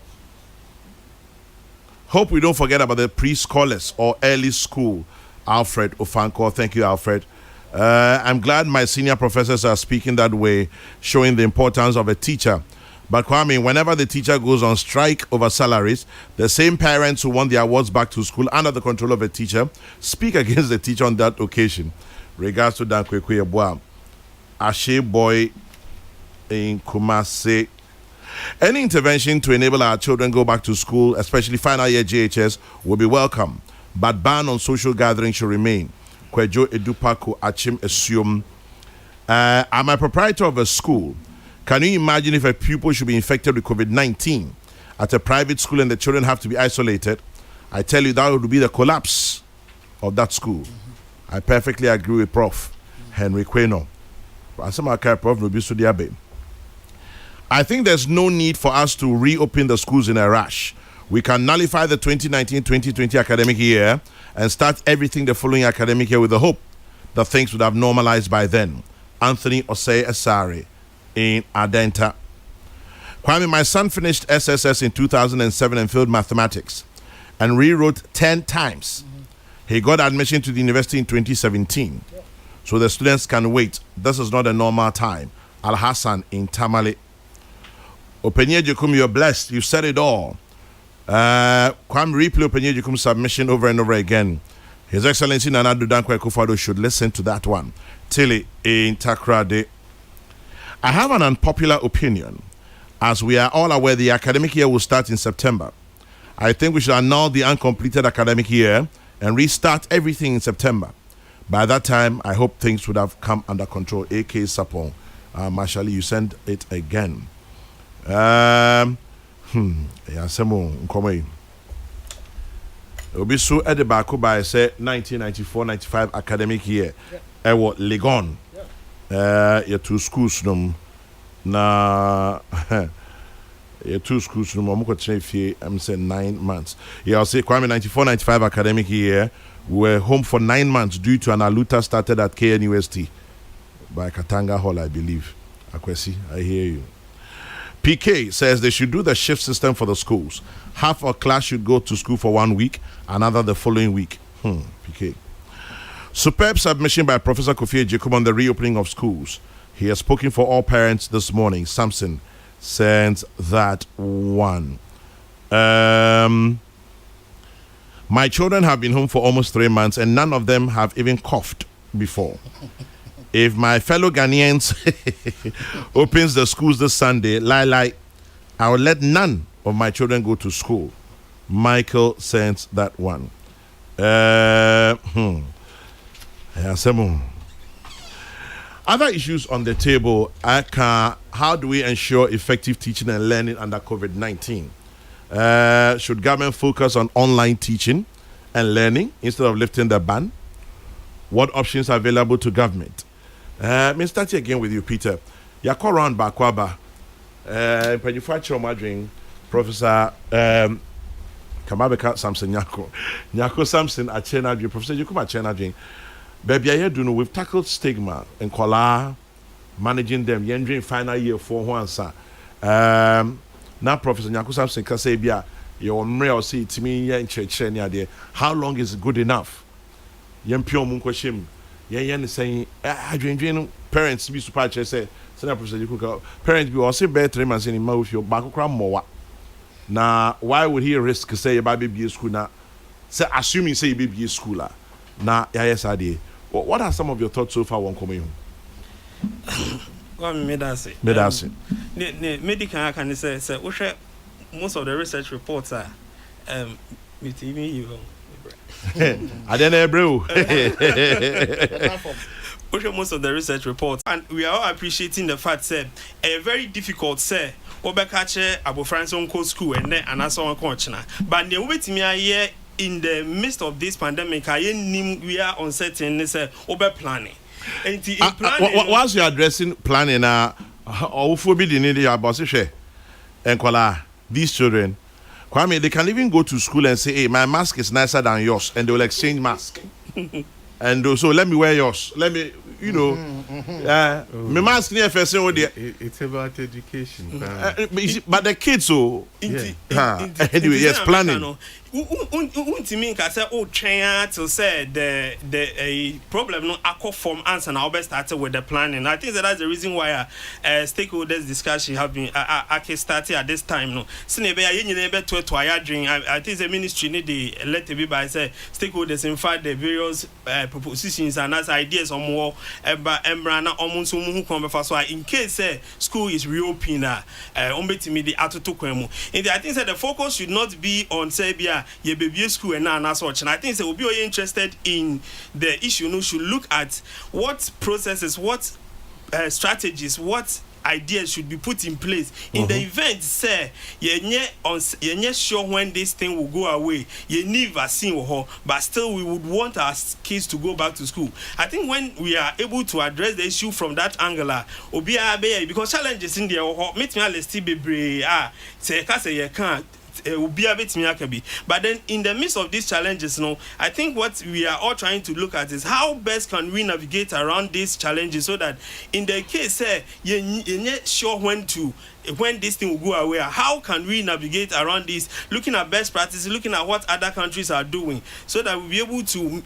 we don't forget about the pre-scholars or early school. Alfred Ofanko, thank you, Alfred. I'm glad my senior professors are speaking that way, showing the importance of a teacher. But Kwame, whenever the teacher goes on strike over salaries, the same parents who want their awards back to school under the control of a teacher speak against the teacher on that occasion. Regards to Dan Kwekwe Ashe Boy in Kumase. Any intervention to enable our children go back to school, especially final year JHS, will be welcome. But ban on social gatherings should remain. Kwejo Edupako Achim Esium. I'm a proprietor of a school. Can you imagine if a pupil should be infected with COVID-19 at a private school and the children have to be isolated? I tell you, that would be the collapse of that school. I perfectly agree with Prof. Henry Queno. I think there's no need for us to reopen the schools in a rush. We can nullify the 2019-2020 academic year and start everything the following academic year with the hope that things would have normalized by then. Anthony Osei Asare in Adenta. Kwame, my son finished SSS in 2007 and failed mathematics and rewrote 10 times. He got admission to the university in 2017. So the students can wait. This is not a normal time. Al Hassan in Tamale. Openye Jekum, you're blessed. You said it all. Kwame, replay Openye Jekum's submission over and over again. His Excellency Nana Dudankwa Akufo-Addo should listen to that one. Tilly in Takrade. I have an unpopular opinion. As we are all aware, the academic year will start in September. I think we should annul the uncompleted academic year and restart everything in September. By that time, I hope things would have come under control. A.K. Sapon Marshall, you send it again. Yeah, some come. Obi so at the back by say 1994-95 academic year. Ewo Legon. Your two schools na your two schools I'm saying 9 months. Yeah, I'll say Kwame 94-95 academic year. We were home for 9 months due to an aluta started at KNUST by Katanga Hall, I believe. Akwesi, I hear you. PK says they should do the shift system for the schools. Half a class should go to school for 1 week, another the following week. PK. Superb submission by Professor Kofi Jacob on the reopening of schools. He has spoken for all parents this morning. Samson sends that one. My children have been home for almost 3 months and none of them have even coughed before. If my fellow Ghanaians opens the schools this Sunday, I will let none of my children go to school. Michael sends that one. Other issues on the table are how do we ensure effective teaching and learning under COVID-19? Should government focus on online teaching and learning instead of lifting the ban? What options are available to government? Me start again with you, Peter. Yako round bakwaba. Manufacturer Madrin, Professor Kamabeka Samson Nyako Samson at Chenadri, Professor Yukuma Chenadri. Baby, I do know we've tackled stigma and kola, managing them. Yendrin final year for one sa. Now, Professor Nyako Samson Kasebia, your real see to me in church. How long is good enough? Yempio Munkoshim. Yen saying, I dream parents be super say, Professor Yukuka, parents be also better than in mouth your background more. Now, why would he risk say about baby school now? Say, assuming say baby schooler. Now, yes, I did. What are some of your thoughts so far on coming home? Medasi. Medical can say, most of the research reports are you. I don't know, bro. Most of the research reports, and we are all appreciating the fact that a very difficult say Obekache Abu Franson school and then another one coachna. But the way me here in the midst of this pandemic, we are uncertain. Say over planning. And once you're addressing planning, or forbidden in the boss and these children. Kwame, they can even go to school and say, hey, my mask is nicer than yours, and they will exchange mask. And so let me wear yours. Let me, my mask near first. It's about education. But the kids, so anyway, yes, planning. Mean I say trying to say the problem no accord form answer now best started with the planning. I think that's the reason why stakeholders discussion have been started at this time. No, I think the ministry need the let be by say stakeholders in fact the various propositions and as ideas or more about embrana almost so in case school is reopening the I think that the focus should not be on say your baby school and such. And I think they will be interested in the issue. No, should look at what processes, what strategies, what ideas should be put in place in the event. Say, you're not sure when this thing will go away. You need vaccine, but still we would want our kids to go back to school. I think when we are able to address the issue from that angle, because challenges in there, meet me let's be say you can't. But then in the midst of these challenges, I think what we are all trying to look at is how best can we navigate around these challenges so that in the case you're not sure when this thing will go away, how can we navigate around this, looking at best practices, looking at what other countries are doing, so that we'll be able to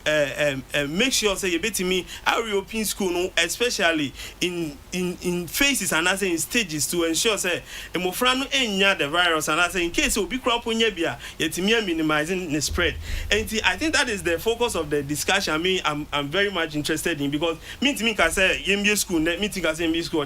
make sure say you bet me our European school, especially in phases and as in stages to ensure say emofrano enya the virus and as in case will be crop onyebia yet minimizing the spread. And I think that is the focus of the discussion. I mean, I'm very much interested in, because me can say MBA school, me think I say MBA school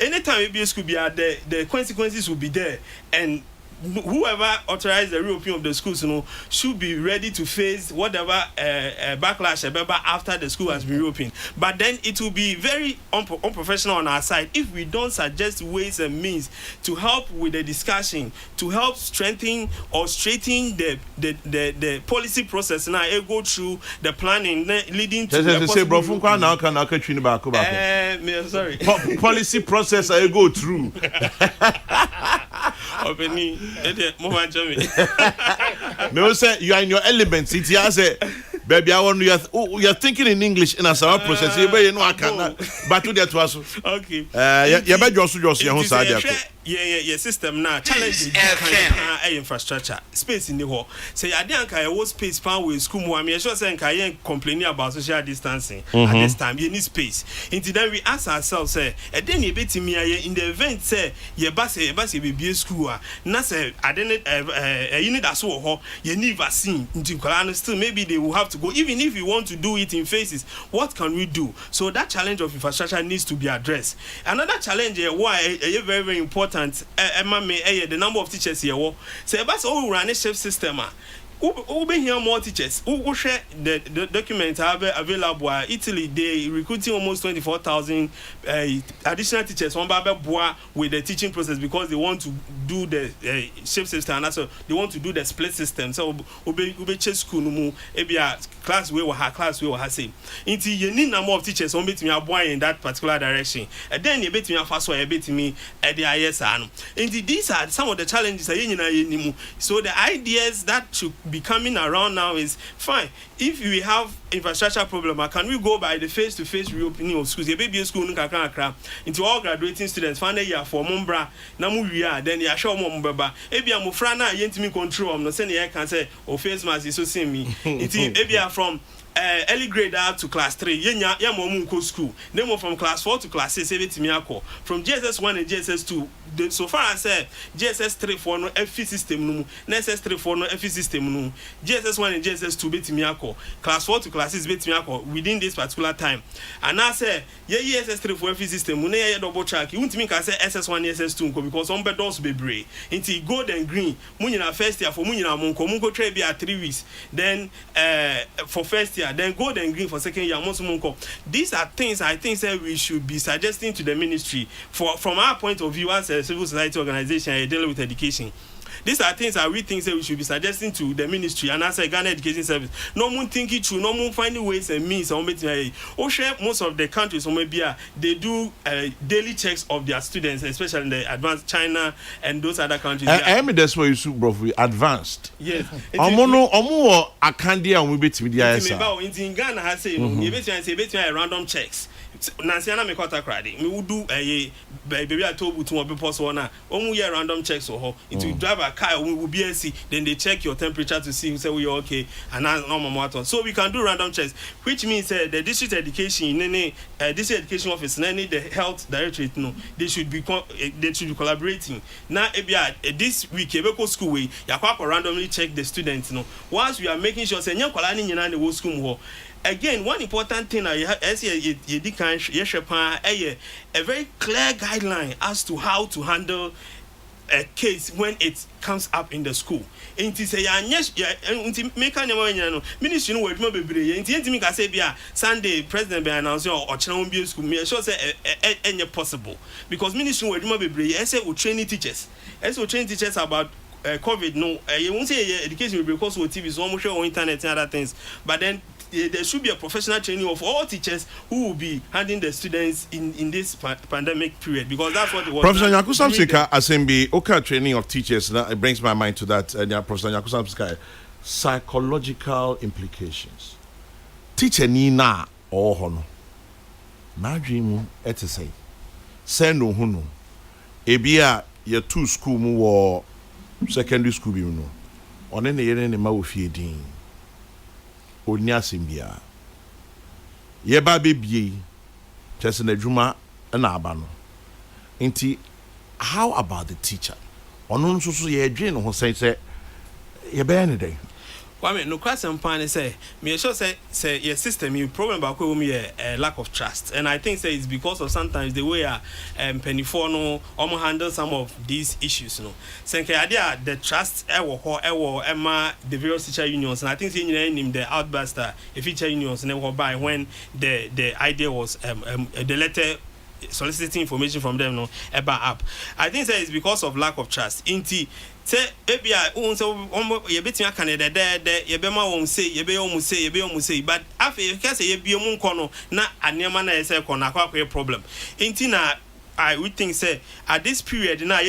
anytime MBA school be the consequences will be there, and whoever authorized the reopening of the schools, should be ready to face whatever backlash after the school has been reopened. But then it will be very unprofessional on our side if we don't suggest ways and means to help with the discussion, to help strengthen or straighten the policy process. Now, I go through the planning leading to the sorry. Policy process I go through. No, say you are in your elements. It has a baby. I want you're thinking in English in a summer process. You know I cannot. But to that was okay. You better just your side. Yeah, system now challenge infrastructure space in the hall. Say I didn't care what space pound with school more. I mean, sure saying I complaining about social distancing at this time. You need space. Until then we ask ourselves, say, and then you bet me in the event say your bus be school. Na say I didn't you need a so you need vaccine into Kolano still maybe they will have to go even if you want to do it in phases. What can we do? So that challenge of infrastructure needs to be addressed. Another challenge why very very important. The number of teachers here. So, but all run a shift system. Who be here more teachers? Who share the documents available? Italy they recruiting almost 24,000 additional teachers. One boy with the teaching process because they want to do the shift system and also they want to do the split system. So ube school no more. Class we will have class we will have same. Until you need number of teachers on bet me a boy in that particular direction. And then you bet me a fast way bet me at the ISR. Indeed, these are some of the challenges. So the ideas that should be coming around now is fine. If we have infrastructure problem, can we go by the face-to-face reopening of schools? A baby school into all graduating students, final year for Mumbra, Namuria, then you show Mumbaba. Ebia Mufrana, Yentimi control, I'm not saying I can say, or face mask is so seeing me. It's Ebia from early grade up to class 3 yenya momunko school then more from class 4 to class 6 from GSS 1 and GSS 2 so far as GSS 3 for no FE system no GSS 3 for no FE system no GSS 1 and GSS 2 betimi class 4 to class 6 betimi within this particular time and I say ESS 3 for FE system no ye double track you won't mean can say SS1 SS2 because on be those bebre into gold and green munyina first year for munyina munko try be at 3 weeks then for first year then gold and green for second year. These are things I think that we should be suggesting to the ministry from our point of view as a civil society organization dealing with education. These are things that we think that we should be suggesting to the ministry and as a Ghana Education Service. No one think it through, no one finding ways and means. Most of the countries they do daily checks of their students, especially in the advanced China and those other countries. I mean that's why you should bro advanced. Yes. Omo akandia we bet me the in Ghana has say you random checks. Nansiana me kwata krade me would do baby I told you to be possible na year random checks or it will drive a car we will be see then they check your temperature to see say you're okay and now normal so we can do random checks which means the district education in any district education office in any the health directorate they should be collaborating now this week ebeko school way yakwa randomly check the students once we are making sure say nyakwala ni nyina na wo school again, one important thing a very clear guideline as to how to handle a case when it comes up in the school. Inti say ministry no word bebre. Inti me ka say bia Sunday president be announce or chana be school. Me sure say any possible because ministry word bebre. Say we train teachers. We train teachers about COVID. No, you won't say education because we TV so much on internet and other things. But then there should be a professional training of all teachers who will be handling the students in this pandemic period because that's what it was. Professor Nyakusamsika Assembly, okay, training of teachers. It brings my mind to that. Professor Nyakusamsika, psychological implications. Teacher ni na or hono. Na dream ete say. Send no huno. Ebia ye two school mu or secondary school bi no. One ne yere ne ma ofie din. Onya simbia ye ba bebie chese na dwuma na aba no nti how about the teacher ono nso so ye dwen no ho say ye be ne dey Well, I mean, no question. Pan say, me sure say your system, your problem about me a lack of trust, and I think say it's because of sometimes the way penny for no handle some of these issues. You know, say idea the trust Emma the various teacher unions, and I think you name the outbuster if teacher unions never by when the idea was the letter soliciting information from them no about app. I think say it's because of lack of trust. Inti say ebia won say ye betia Canada there ye be ma won say ye be omu say but afa ye ka say ye bie mu nko no na anema na ye say ko na kwa problem. Inti na I would think say at this period now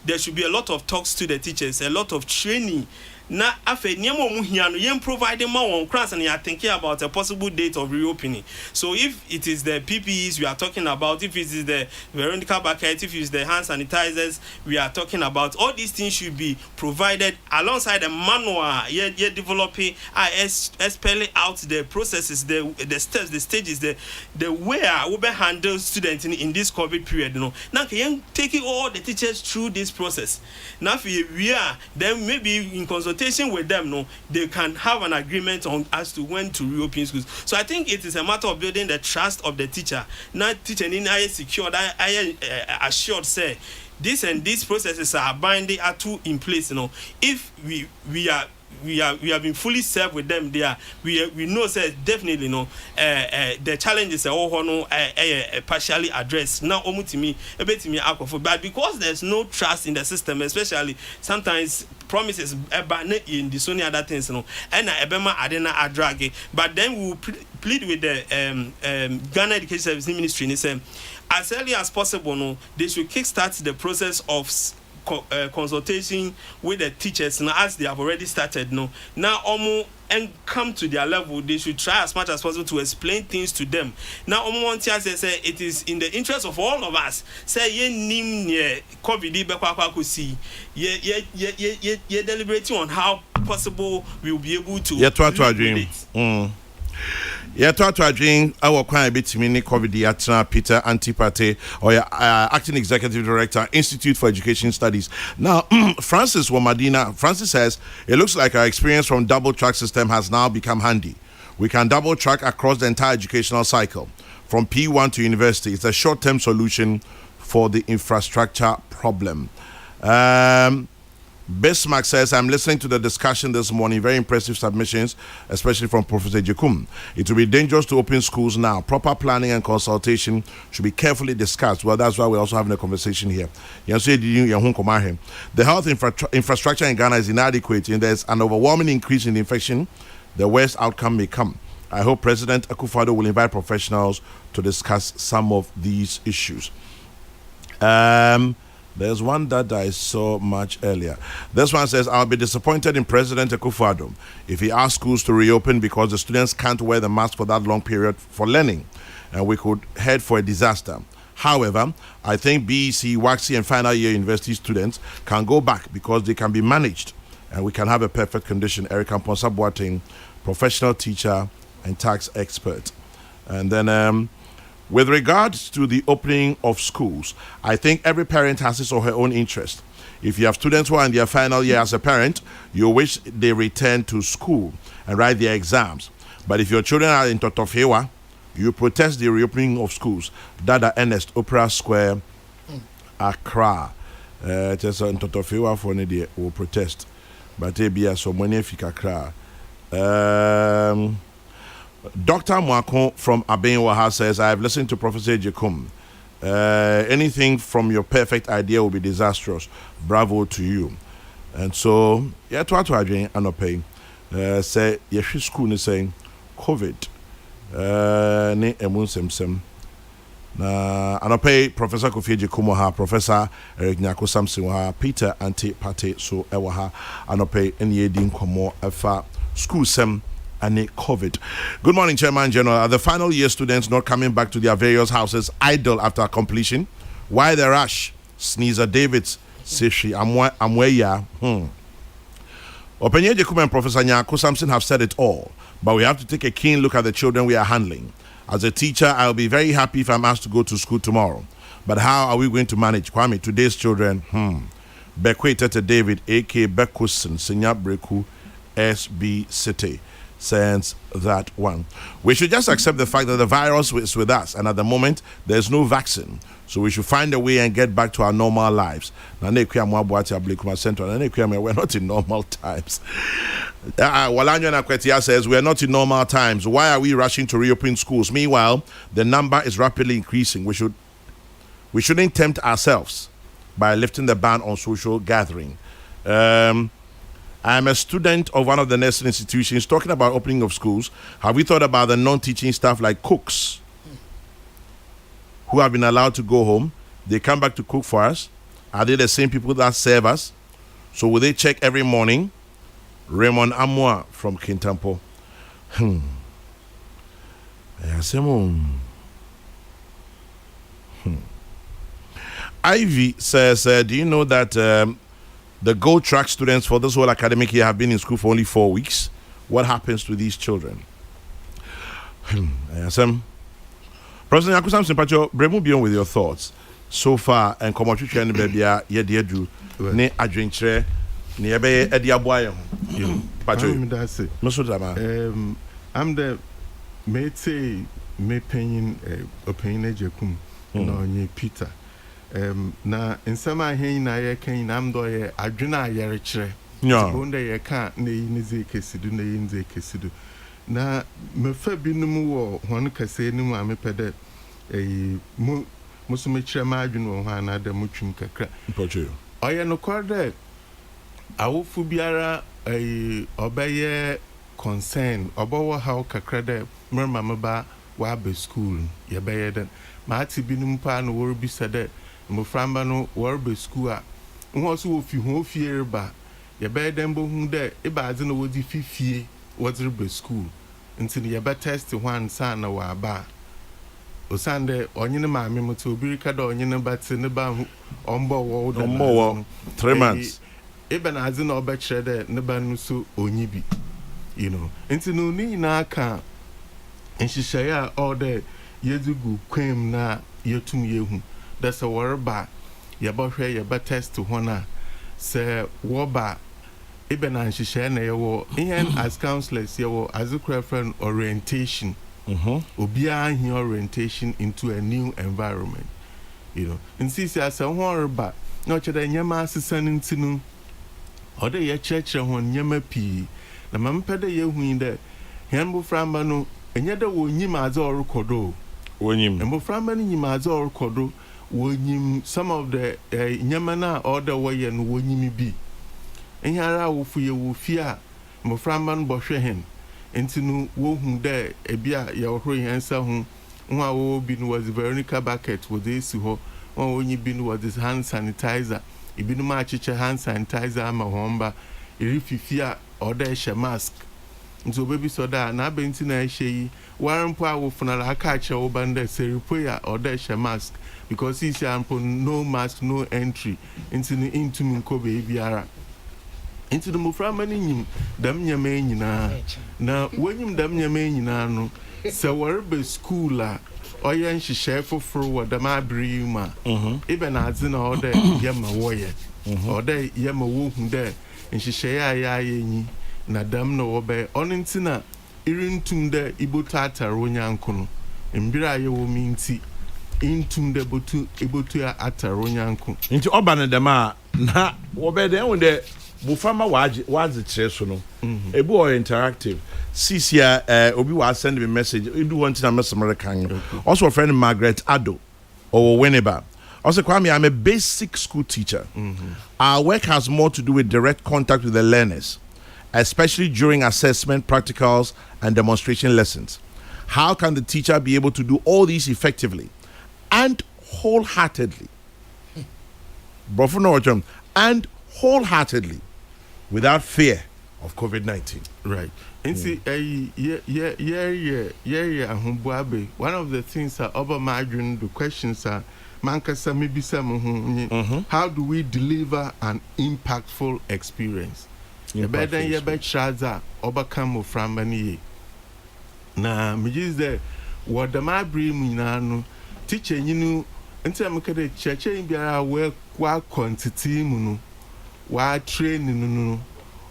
there should be a lot of talks to the teachers, a lot of training. Na afe niamo muhiano yen providing more on class and you are thinking about a possible date of reopening. So if it is the PPEs we are talking about, if it is the Veronica bucket, if it is the hand sanitizers we are talking about, all these things should be provided alongside the manual yet developing spelling out the processes, the steps, the stages, the way we be handle students in this COVID period. You know, now can taking all the teachers through this process. Now if we are then maybe in consultation with them, no, they can have an agreement on as to when to reopen schools. So I think it is a matter of building the trust of the teacher. Not teaching in I secured, I assured say this and these processes are binding are two in place. You know, if we have been fully served with them there. We know say definitely no the challenges are all no partially addressed. Now omutimi ebetimi akofo, but because there's no trust in the system, especially sometimes promises in the Sony other things, you know, and ebema adena adrage. But then we will plead with the Ghana Education Service Ministry and say as early as possible, no, they should kickstart the process of consultation with the teachers now as they have already started. No, now and come to their level, they should try as much as possible to explain things to them. Now want to say it is in the interest of all of us. Say ye nim ye COVID see ye deliberating on how possible we will be able to dream. To dream our quite bit mini COVID Yatra Peter Antipate or acting executive director, Institute for Education Studies. Now Francis Wamadina, Francis says it looks like our experience from double track system has now become handy. We can double track across the entire educational cycle from P1 to university. It's a short-term solution for the infrastructure problem. Bismarck says, I'm listening to the discussion this morning. Very impressive submissions, especially from Professor Jekum. It will be dangerous to open schools now. Proper planning and consultation should be carefully discussed. Well, that's why we're also having a conversation here. The health infrastructure in Ghana is inadequate, and there's an overwhelming increase in the infection. The worst outcome may come. I hope President Akufo-Addo will invite professionals to discuss some of these issues. There's one that I saw much earlier. This one says, I'll be disappointed in President Akufo-Addo if he asks schools to reopen because the students can't wear the mask for that long period for learning, and we could head for a disaster. However, I think BEC, WACSI, and final year university students can go back because they can be managed, and we can have a perfect condition. Erica Ponsa-Boateng, professional teacher and tax expert. And then, with regards to the opening of schools, I think every parent has his or her own interest. If you have students who are in their final year as a parent, you wish they return to school and write their exams. But if your children are in Totofewa, you protest the reopening of schools. Dada Ernest, Opera Square, Accra. Just in Totofewa for any day will protest. But they be so many Accra. Dr. Mwako from Abenwaha says, I have listened to Professor Jekum. Anything from your perfect idea will be disastrous. Bravo to you. And so, yeah, to Adrian Anope, say, yes, school is saying COVID. Ne emun semsem. Na Anope, Professor Kofi Jekum, Professor Eric Nyako Samson, Peter Anti Pate, so Ewaha, Anope, Nye Din Komo, Efa, school sem. And COVID. Good morning, Chairman General. Are the final year students not coming back to their various houses idle after completion? Why the rush? Sneezer Davids, Sishi, Amweya. Openye Jekum and Professor Nyako Samson have said it all, but we have to take a keen look at the children we are handling. As a teacher, I'll be very happy if I'm asked to go to school tomorrow. But how are we going to manage, Kwame, today's children? Bekwe Tete David, A.K. Bekusen, Senya Breku, SB City sends that one. We should just accept the fact that the virus is with us, and at the moment there's no vaccine, so we should find a way and get back to our normal lives. We're not in normal times. Walanyo Nakwetia says we are not in normal times. Why are we rushing to reopen schools? Meanwhile, the number is rapidly increasing. We shouldn't tempt ourselves by lifting the ban on social gathering. I'm a student of one of the nursing institutions. Talking about opening of schools, have we thought about the non-teaching staff like cooks who have been allowed to go home? They come back to cook for us. Are they the same people that serve us? So will they check every morning? Raymond Amwa from Kintampo. Ivy says, do you know that the Gold Track students for this whole academic year have been in school for only 4 weeks? What happens to these children? President Yakusam Simpacho, Bremu beyond with your thoughts so far, and come on to train the baby, ye dear do, ne adventure, near bay at the Abuayo. I'm the mate, me paying opinion, Jacum, no, Peter. Na nsema hen na ye kan nam do ye adwena yere kire bonde ye kan na yi ne ze kesidu na yi nze kesidu na mefa binum wo hon kase ni mu amepede musume kire ma adwena wo ha na da mutwum kakra pocho oye no korde awofu biara obeye concern obowo how kakra de merma meba wa be school ye beye den ma ati binum pa no wor bi sede Muframba no warbe school a who fi ho fie ba ye be dem bo hu de e ba ze no wodi fifie wodi be school until ye be test one san na wa ba osande onyine ma me mo to obirika da onyine bate ne ba ombo wo da ombo 3 months e be na ze no obe kire de ne ba nu so onyibi until no ni na aka enhihye all the yezugu kwem na yetum yehu. That's a word ba yabahwe yaba test hona se woba even an shisha na yawo in as counselors yawo as a friend orientation obia hin orientation into a new environment insisi as a word ba no cheda nyama asesane ntinu ode ye church hon nyama pi na mampede ye hu de hen bu framba no enye de wonyim aze orekodo wonyim bu framba ni nyim aze orekodo wonyim some of the nyamana order way and wonyim bi enyara wo fu ye wo fia mo framban bo hwe hen entinu wo hu de ebia ye ohro yensa hu nwa wo bi no was Veronica bucket wo dey si ho won onyi bi no was this hand sanitizer ibi no ma chiche hand sanitizer ama homba irififia order she mask nso baby soda na benti na ehyi warampo a wo funala aka che wo banda seripoya order she mask because he's no mask, no entry into Nkobe biara. Into the Muframani nyim dam nyame nyina na wonyim dam nyame nyina no se warbe school a oyen hihye foforo wadama briuma even azina ode yema woye ode yema wo hu de nhihye ya yenyi na dam no wobe onentina irintum de ibotata ronyanko no mbira ye wo minti intum de ebotu ya ataro nyanko nti oba ne dem a na wo be den wo de bufama waje kire so no ebu o interactive sisia obi wa send me message do one thing am kan also a friend Margaret Ado or Winneba also Kwame, I'm a basic school teacher. Our work has more to do with direct contact with the learners, especially during assessment, practicals and demonstration lessons. How can the teacher be able to do all these effectively and wholeheartedly, and wholeheartedly, without fear of COVID-19? Right. And see, one of the things that over margin the questions are mankasa maybe some how do we deliver an impactful experience? Better ye bet shaza overcome from many. Na me is there what the my bring no teacher you until I'm going to church in biara work quantity muno wa training no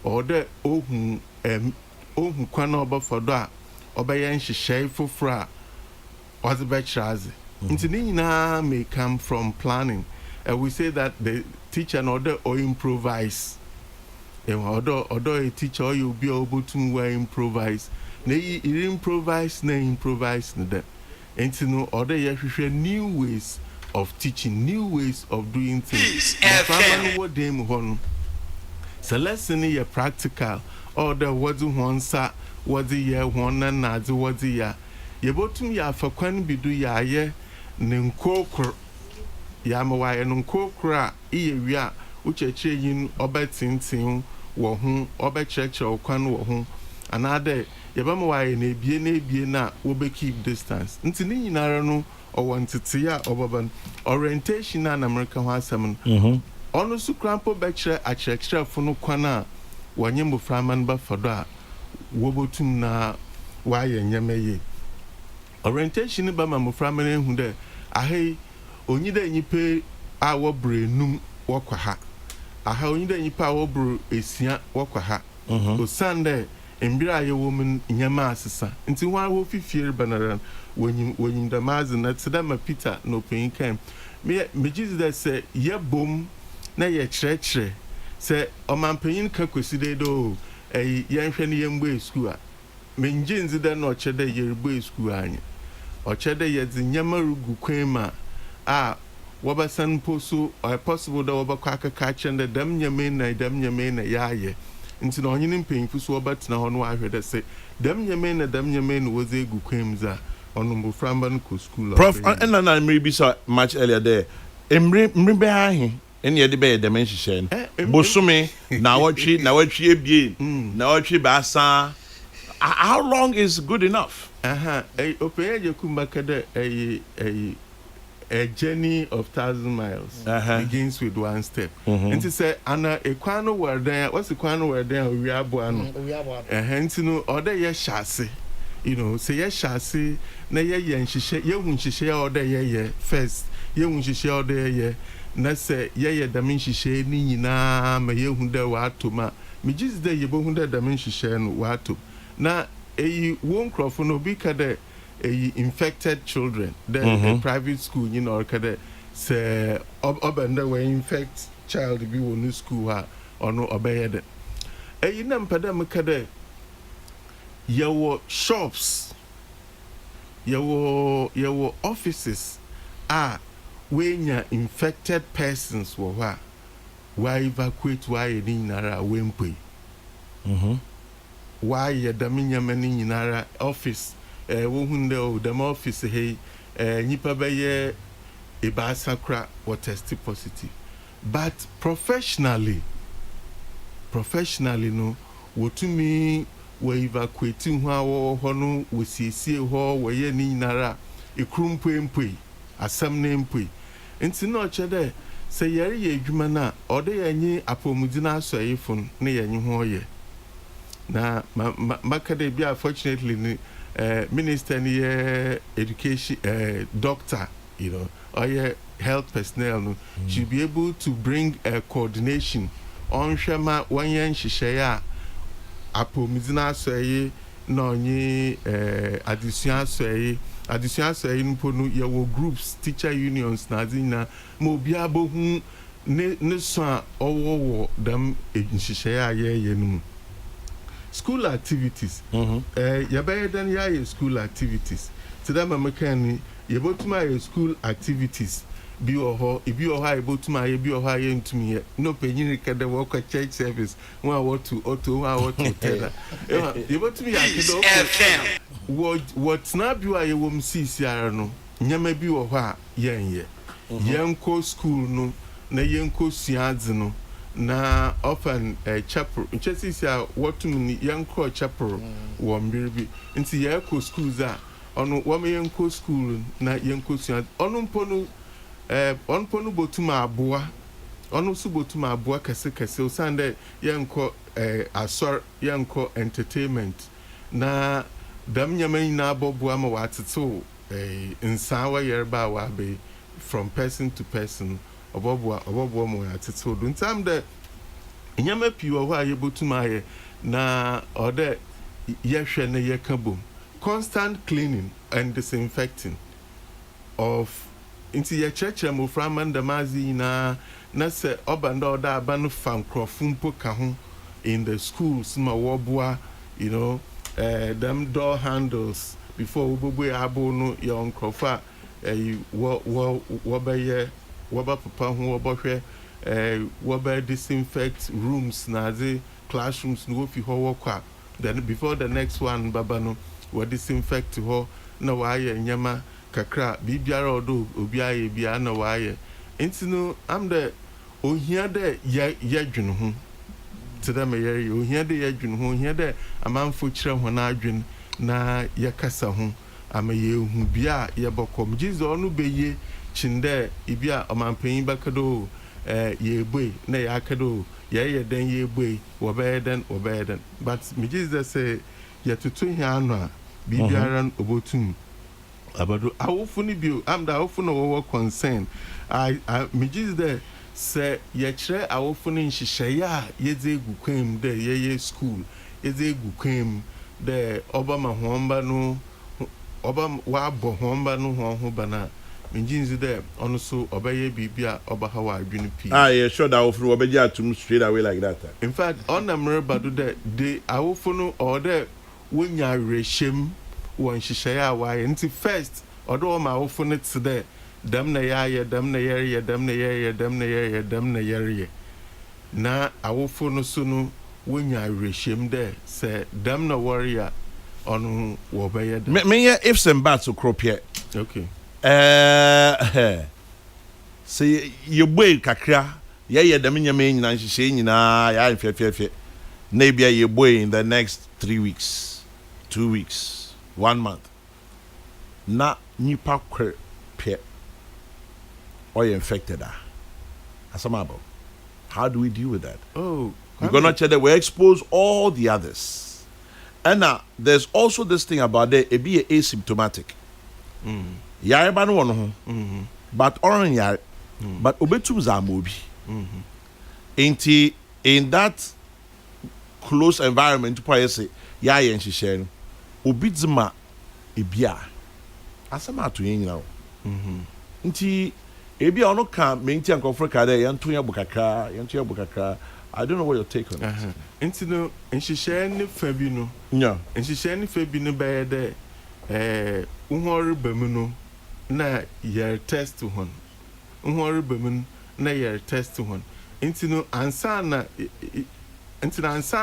or the ohu kwan oba fodo a obeye nhyehyey foforo a oze be kyraze nti ni nyina may come from planning. We say that the teacher no order or improvise order a teacher or you be able to improvise na improvise na that nti no order you new ways of teaching, new ways of doing things. What them hon. So lesson is practical. Or the what's one sa, what's the year one and not what's the year. You bottom ya for quan be do ya ye, Ninkokro Yamawai and Unkokra, Ia, which a chain obetin, wo home, obe church or quan wo home. Another Yabamawai and a biena will be keep distance. Ntini narano. Or wanted to ya or orientation and American Wassaman. Ono su crampo becture at extra for no quana, one yambo framan buffer wobotum na why and yamay. Orientation by Mamma Framan who there. Ahe, only then you pay our brain num wakaha. Aha, only then you power brew a sia wakaha. O Sunday. Embira ye woman nyama asesa nti wa wo fifie banaran wonyim da mazi na tseda ma Peter no pen kan me Jesus that say ye bom na ye kyerɛkyerɛ sɛ ɔmanpanyin ka kweside do ye nhwɛ ne yembo school a me nginzi da no ɔkyɛ ye rebo school anye ɔkyɛ da ye dzi nyama rugu kwan ma a wɔbasan poso possible da wɔbakɔ akaka kyɛn da nyame na yaye nti na onye mpanyimfo so obatena ho no ahwede se dam nyame na was egu kwamza ono mboframba no ko school prof and na maybe so much earlier there emre be ahe ene ye de be dem nhihye no bosome na watchi ebie na watchi ba sa how long is good enough opeje kumbaka de a journey of 1,000 miles begins with one step. And to say, Anna, a quano were there, what's the quano were there? We are born. Hence, no other ye chassis. You know, say ye chassis, na ye and she share order ye first. Ye won't she share order ye. Na say ye the mean she share ni na me ye hunda watuma. Me just there ye bohunda the mean she share no watu. Na a won't crop for no bika there. Infected children, the private school, you know, say obenda we infect child be one school or no obey it. You know, padam your shops, your offices when your infected persons were why evacuate why in nara wempe. Why your daminya mani nara office. Wohunde o dem office hey nipa beye ibasakra or test positive, but professionally no wotumi we evacuating ho no we siesie ho we ye ni nara ekrumpempui asam na empui enti na ochede se yare ye adwuma na ode yanyi apomudina asoyefo na yanyi ho ye na makade bia fortunately ni minister ni education doctor, you know, or health personnel should be able to bring a coordination on shema one yen shishaya apomizina soye no ni addition soye mponu your groups teacher unions na zina mo bia bohu ne so owo dam shishaya ye no school activities. Yabaye dan ya school activities. Today mama can yebotuma school activities. Bi oho yebotuma bi oho yentumi no penyin rekede work church service. One what to tell. Yebotumi yakedo what na biwa yewom sisiara no. Nyama bi oho a yenye. Yenko school no na yenko suadze no. Na often a chapel nchesi sia wotum yanko chapel wo mbirbi nti yako schools a ono wo me yanko school na yanko sia ono mponu botuma aboa ono su botuma aboa kase osande yanko asor yanko entertainment na dam nyaman na aboboa ma wateto nsawa yerba wa be from person to person obobo mo atito do ntam de nyama pi wo a yebotum aye na ode yehwe ne yekabom constant cleaning and disinfecting of into ye church mo framan the mazi na se obanda oda aba no fan crofumpo ka ho in the schools ma woboa them door handles before we abo no your croffa wo papa ho wo hwe wo disinfect rooms na the classrooms no fi ho wo kwa then before the next one baba no wo disinfect ho na wa ye nyama kakra bibiara odo obi aye bia na wa ye ntino am the ohia de ye dwene ho to them ye ohia de ye dwene ho ohia de amanfo kire ho na adwene na ye kasa ho ama ye hu bia ye bokom Jesus onu beye chinde ibia omanpanyin bakado ye boy na ya akado ye den ye boy wo be den but me Jesus say ye tutu hia anu a bibiara obotum abado awofo ni bio am da awofo no wo concern me Jesus there say ye kire awofo ni nhihye a ye ze gu kwam de ye school ye ze gu kwam de obama homba no oba wa bo homba no ho bana me Jesus there ono so obeye bibia oba ha wa adwene pi yeah, sure that awofo obeji atum straight away like that. In fact on na mreba do de awofo no or de wonya reshem won hihye a wa nti first odo ma awofo no tse dem na ya dem na yere dem na yere dem na yere dem na yere na awofo no so no wonya reshem de se dem na warrior on wo be ye me ifs and bats okropie. Okay. See you boy kakra ye dem nyama nyina nhihye nyina ya mfefefe na bia ye boy in the next 3 weeks 2 weeks 1 month na nipa kwer pe or infected asamabo. How do we deal with that? We're gonna check that we expose all the others. And now there's also this thing about it be asymptomatic. Yare ba no wono ho. But oran yare. But obetum za mobi. In that close environment to say ya ye nhihye no obidzima ebia asama to yin now. Nti ebia ono ka menti ankofrika de yanto ya bukakra. I don't know what your take on it. Nti no nhihye ne fa bi no. Yeah. Nhihye ne fa bi no be de uhori bamu no na yer test hon. Uhori bamu na yer test hon. Nti no ansa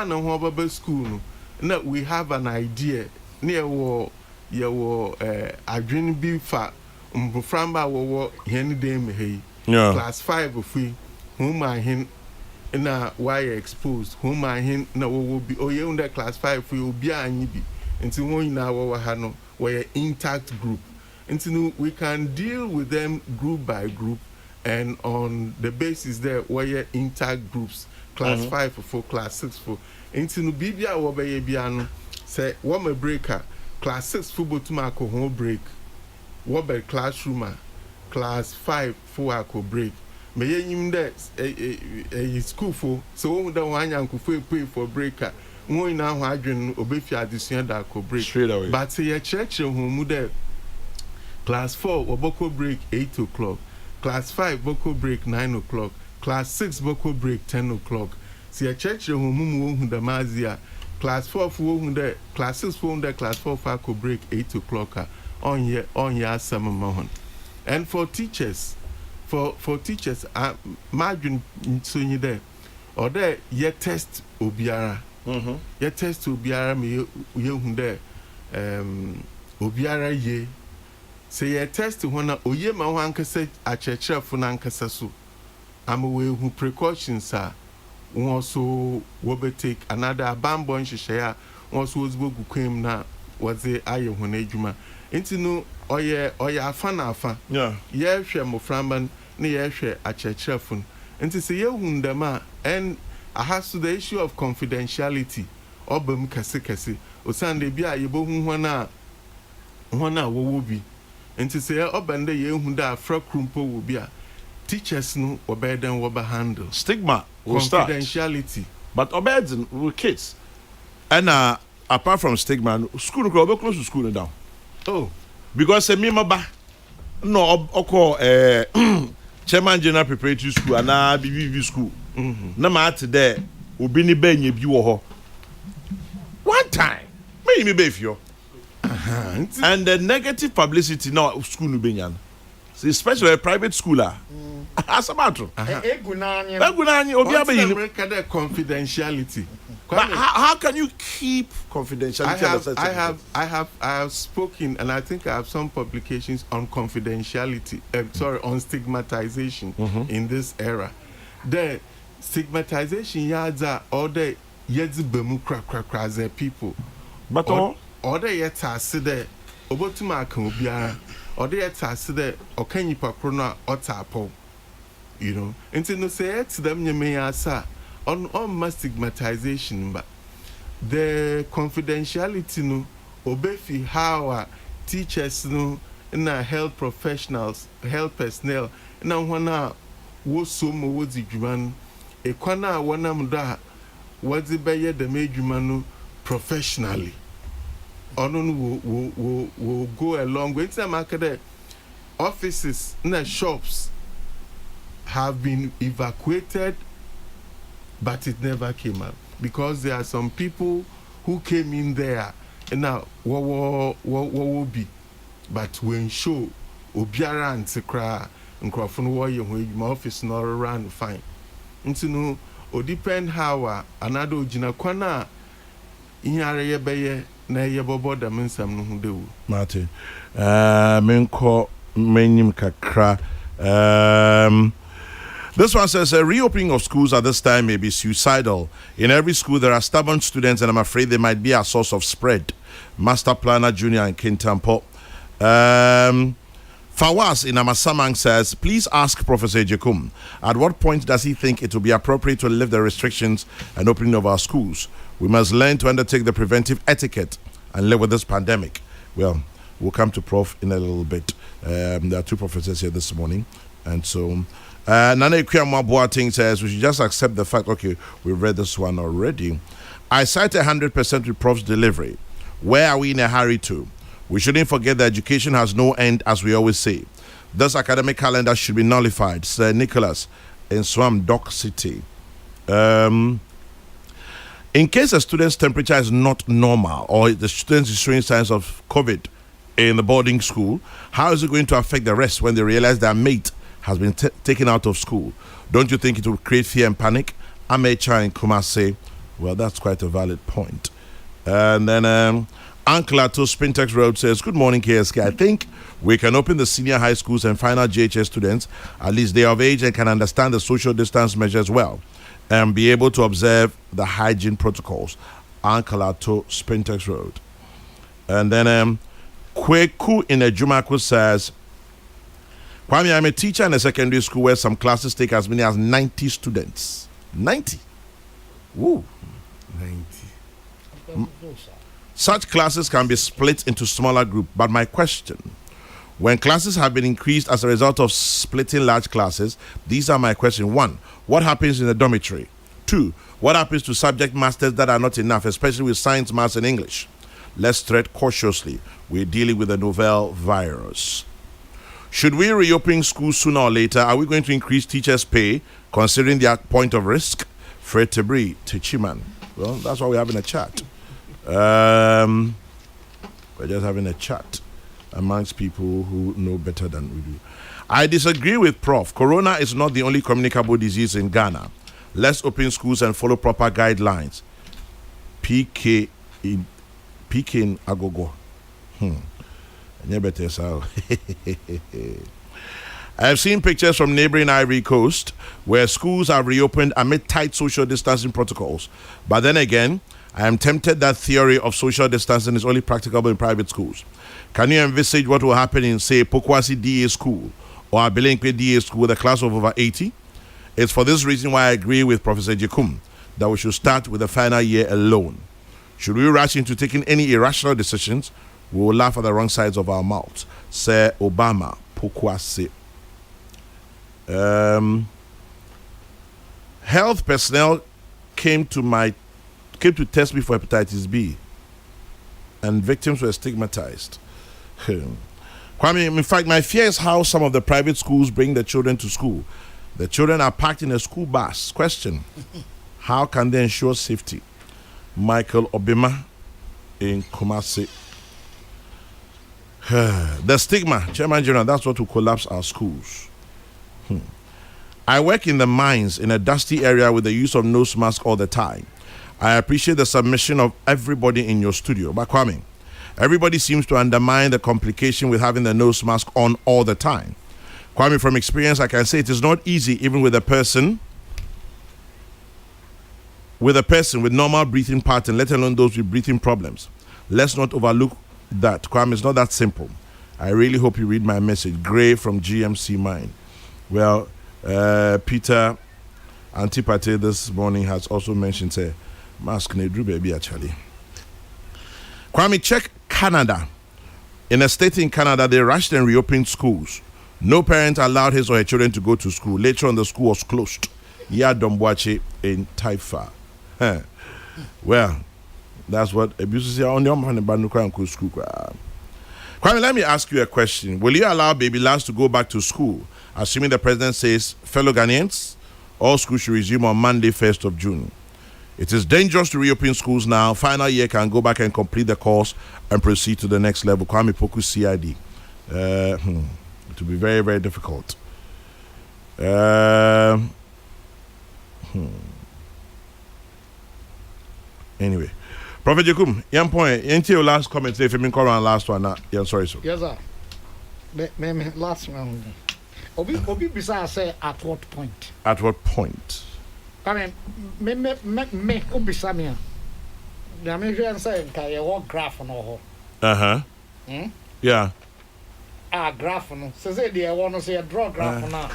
na ho baba school no na we have an idea near wo adwin bi fa mboframba wo hen dem hey. Yeah. Class 5 ofi whom I hin na why exposed whom I hin na wo bi oye under class 5 for obi anyi bi nti won na wo ha no we intact group nti no we can deal with them group by group and on the basis there we intact groups class 5 for class 6 for nti no bibia wo be ye bia no say wo ma breaker class 6 for botuma ko ho break wo be classroom class 5 for ako break me yim that school for so wo da wan yankofo pay for breaker won na ho adwen obefi adesua da ko break straight away. But ye church ho mu that class 4 oboko break 8 o'clock, class 5 boko break 9 o'clock, class 6 boko break 10 o'clock. See ye church ho mu hu da mazia class 4 for hu that class 6 for that class 4 for ko break 8 o'clock on ye asama mahon. And for teachers imagine so you there or there ye test obiara ye test obiara me ye hu there obiara ye say ye test hona oye ma ho ankasa achechefo na ankasa so am we hu precautions won so wo be take another abambon hihye a won so ozbogu kwem na woze aye ho na adwuma ntino oye afa na afa Yeah. Ye hwe moframban na ye hwe achechefo nti se ye hu ndama and I has to the issue of confidentiality obam kase osande bia ye bo hu hona wo bi nti se obande ye hu da fra krumpo wo bia teachers no obey them what handle Stigma will start. Confidentiality. But obey with kids. And apart from stigma, school will be close to school now. Oh, because me maba no oko chairman general preparatory school and BBV school. Na ma at there obi ni be nya bi wo ho. One time, me be fio. And the negative publicity now school no be nya. Especially a private schooler. Asamatro. Egunani obi abeyin. Confidentiality. But how can you keep confidentiality? I have spoken, and I think I have some publications on confidentiality. On stigmatization in this era. The stigmatization yards are all the yedzi bemu kra people. But all the yeta side obotuma kan obiara. All the yeta side okanyi pakrona otapo. You know, and no say to them you may asa on mass stigmatization, but the confidentiality no obefi how teachers no na health professionals, health personnel na wana wo so mo wo di dwuma e kwana wana mda wadi beye the medwuma no professionally ono no wo go along with some market offices na shops have been evacuated, but it never came out because there are some people who came in there and now what will be, but when show obiara antikra nkrofo wo ye ho my office no run fine nti no o depend how another ogina kwana ihare ye beye na ye bobo da mensam no hu dewu Martin menko menyim kakra This one says a reopening of schools at this time may be suicidal. In every school, there are stubborn students, and I'm afraid they might be a source of spread. Master Planner Junior in Kintampo. Fawaz in Amasamang says, please ask Professor Ejekum, at what point does he think it will be appropriate to lift the restrictions and opening of our schools? We must learn to undertake the preventive etiquette and live with this pandemic. Well, we'll come to Prof in a little bit. There are two professors here this morning, and so... Nana Ikwiyama Boateng says we should just accept the fact, okay, we've read this one already. I cite 100% with Prof's delivery. Where are we in a hurry to? We shouldn't forget that education has no end, as we always say. This academic calendar should be nullified. Sir Nicholas in Swam Dock City. In case a student's temperature is not normal or the student is showing signs of COVID in the boarding school, how is it going to affect the rest when they realize their mate has been taken out of school? Don't you think it will create fear and panic? Amecha and Kumar say, well, that's quite a valid point. And then Uncle Ato Spintex Road says, good morning, KSK. I think we can open the senior high schools and final JHS students, at least they are of age and can understand the social distance measures well and be able to observe the hygiene protocols. Uncle Ato Spintex Road. And then Kokrokoo in Ejumako says, Kwame, I'm a teacher in a secondary school where some classes take as many as 90 students. 90. Woo. 90. Such classes can be split into smaller groups. But my question, when classes have been increased as a result of splitting large classes, these are my questions. 1, what happens in the dormitory? 2, what happens to subject masters that are not enough, especially with science, maths, and English? Let's tread cautiously. We're dealing with a novel virus. Should we reopen schools sooner or later? Are we going to increase teachers' pay considering their point of risk? Fred Tebri, Techiman. Well, that's why we're having a chat. We're just having a chat amongst people who know better than we do. I disagree with Prof. Corona is not the only communicable disease in Ghana. Let's open schools and follow proper guidelines. PK in Agogo. I have seen pictures from neighboring Ivory Coast where schools are reopened amid tight social distancing protocols. But then again, I am tempted that theory of social distancing is only practicable in private schools. Can you envisage what will happen in, say, Pokwasi DA school or Abelenkwe DA school with a class of over 80? It's for this reason why I agree with Professor Jekum that we should start with the final year alone. Should we rush into taking any irrational decisions, we will laugh at the wrong sides of our mouths. Sir Obama, Pokwasi. Health personnel came to test me for hepatitis B, and victims were stigmatized. Kwame, in fact, my fear is how some of the private schools bring the children to school. The children are packed in a school bus. Question: how can they ensure safety? Michael Obima in Kumasi. The stigma, Chairman General, that's what will collapse our schools. I work in the mines in a dusty area with the use of nose mask all the time. I appreciate the submission of everybody in your studio. But Kwame, everybody seems to undermine the complication with having the nose mask on all the time. Kwame, from experience, I can say it is not easy even with a person with normal breathing pattern, let alone those with breathing problems. Let's not overlook that. Kwame, it's not that simple. I really hope you read my message. Gray from GMC Mine. Well, Peter Antipate this morning has also mentioned, say, mask nedru baby actually. Kwame, check Canada. In a state in Canada, they rushed and reopened schools. No parent allowed his or her children to go to school. Later on, the school was closed. Yadomboache in Taifa. Well, that's what abuses are on your man and school. Kwame, let me ask you a question. Will you allow baby lads to go back to school, assuming the president says, fellow Ghanaians, all schools should resume on Monday, 1st of June? It is dangerous to reopen schools now. Final year can go back and complete the course and proceed to the next level. Kwame Poku CID. It will be very, very difficult. Anyway, Prophet Jacob, young point. Into your last comment, if you mean call on last one, yeah, sorry, sir. Yes, sir. Me last one. Obi bisa say at what point? At what point? I mean, me ubisa me. Na me hwe say nka ye wo graph no ho. Yeah. Graph no. Say the one no say draw graph na.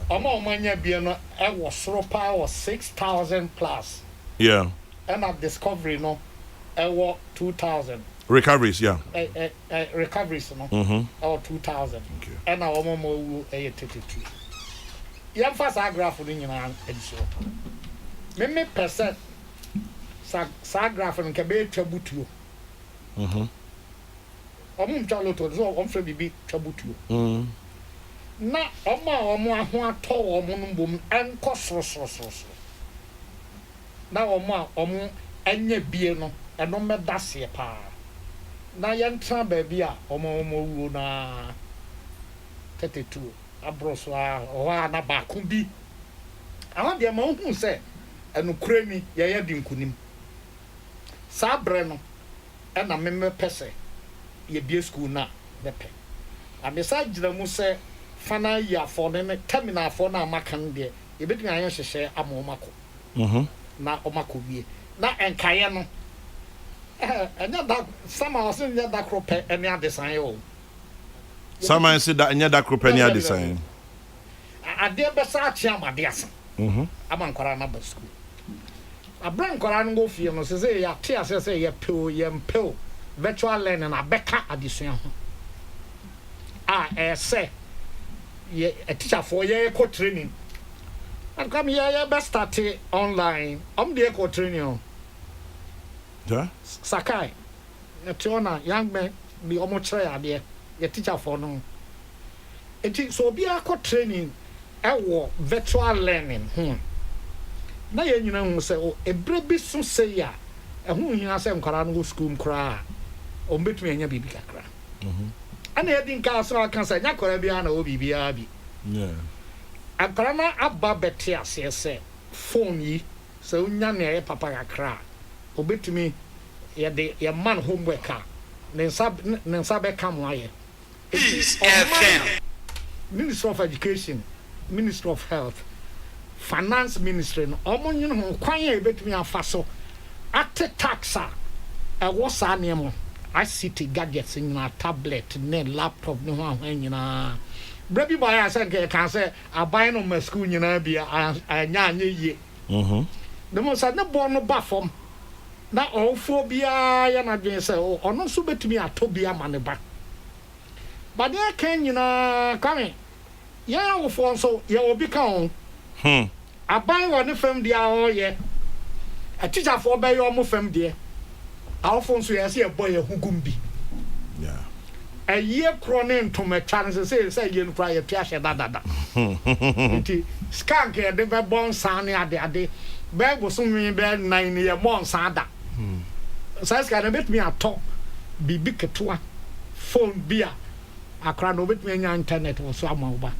Omo manya bia no e wo soro pa was 6,000 plus. Yeah. And at discovery no e wo 2,000. Recoveries, yeah. Recoveries no. Or 2,000. Okay. And na omo mo e 32. Yam fast graph no nyina ediso. Me percent sa graph no ke be twabutuo. Omo mchalo so omfre bibi twabutuo. Na omo aho ato omo no bom enko soro. Na omo anya bie no eno medase pa. Na yentra ba bia omo wuo na 32 abroso a na ba ko bi. Awa de ma hu se eno kurani ye di nkunim. Sa bre no e na me pese ye bie school na bepe. Amesa gira mu se fana ya for ne terminal for na makan de ye betumi ayo hwehwe amomako. Na omako wie. Na enkaye no enya da sama osin nya da krope enya adesan yo. Sama say da enya da krope enya adesan. Ade be sa achi amade asa. Abankwara na ba school. Abankwara no go fie no say ya te ase say ye peo virtual learning abeka adesuan ho. Say ye a teacher for ye co training. And come here be start online. The eco training. Yeah. Sakai. Tiona young man be almost try there. Your teacher for no. It so be a co training. Virtual learning. Na ye nyina hu say o ebrebi so say ya. Ehun hia say nkara no school nkra. O mbetumi anya bibi kakra. Ana ye din ka so aka say nya kora bia na o bibia bi. Yeah. Akrana abba beti ase phone yi so unya na ye papa kakra. Obetumi ye de ye man homework a ne nsa be kam aye. Ministry of Education, Ministry of Health, Finance Ministry no omo nyino ho kwan ya betumi afa so ate taxa e wo sa ne mo ICT gadgets nyina tablet ne laptop ne ho nyina Brebi boy I said can say aban no ma school nyina bia anya ye. The mo say ne bo no ba fom. Na ofo bia ya na dwen say ono so betumi atobia ma ne ba. But there can nyina come Yeah, we for so you will become. I buy one from the hour, yeah. A teacher for by your from dear. Our phones we see a boy who gumbi. Yeah. A year cronin to my chance say you cry a trash and da. Skank a never born son at the day. Bag was soon bed 9 year more sada. Says can bit me a talk. Be big at one. Phone beer. I cried over me on internet or some over.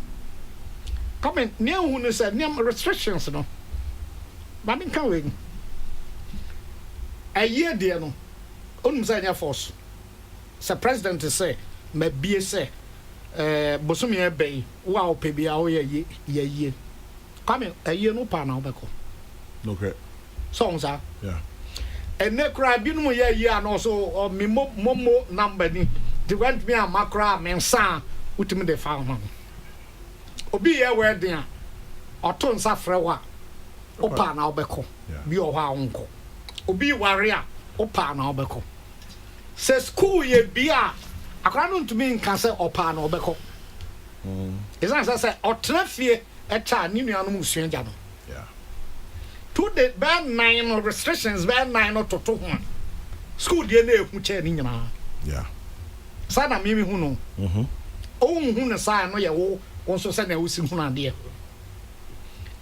Comment near who said near restrictions no. But in coming. A year dear no. Unzanya force. Sir President to say, may be say, Bosumia Bay, wow, baby, our ye. Coming a year no pan albacco. Okay. Songs are. Yeah. And ne cry, bin mo ye and also or me momo number ni. The went me a macra, men san, ultimate de found. Obi ye wedding, or tons of frewa, opan albacco, be your uncle. Obi warrior, opan albacco. Say school ye bia akra to me in cancer opa na obeko is answer say otrafie echa ni nuanu musuanja no yeah to the ban 9 restrictions ban 9 to ho school de na ehu che ni nyina yeah sana mimi hu no o hu ne sa no ye wo wonso se na wusi hu na de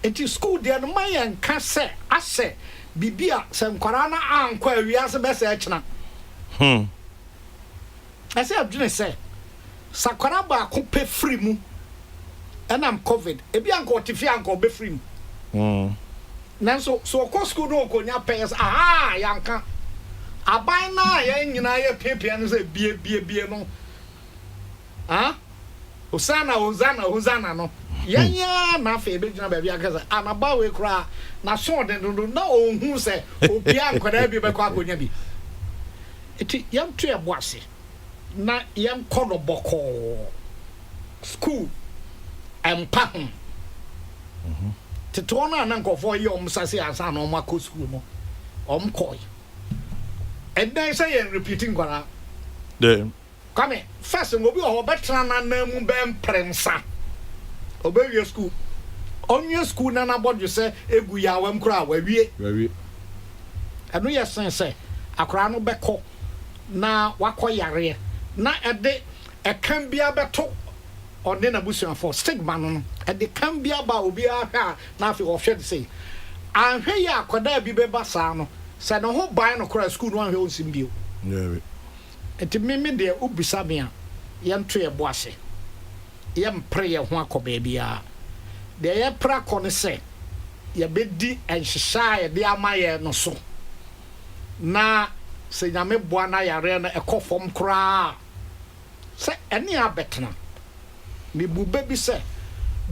eti school de no mayen ka se ase bibia se nkwara na ankwa wiase be se echina I say Abdul say Sakwara ba ko pe free mu and I'm COVID ebi anko tifi anko be free mu nanso so ko school no ko nya pay aha yanka aban na ya nyina ya pepe no say bie no ah Hosanna no yanya na fa ebe gina ba bia kaza anaba we kra na so den do na ohun say obi anko da bi be ko akonya bi eti yam to e boase na yam kono boko school empa ho tetona na nkofo ye omsase asa na omako school no omkoi and then say repeating kwara the come first ngobi o betra na namu bem prensa obewie school onye school na na bodu say egu ya wam kura wawie anu yesen say akora no beko na wakoyare na ede ekan bia beto ode na busuan for stigma no ede kan bia ba obi aha na afi ofhwe say anhwe ya akoda bi beba saa no se no ho ban no kora school no anhwe onsim bio yeah enti meme de ubisa me a yento ye boase yem pre ye ho akoba bia de ye pra kone se ye bedi enhyeha ye de amaye no so na se nyame boa na yare na ekofom kra se ene abetena me bube bi se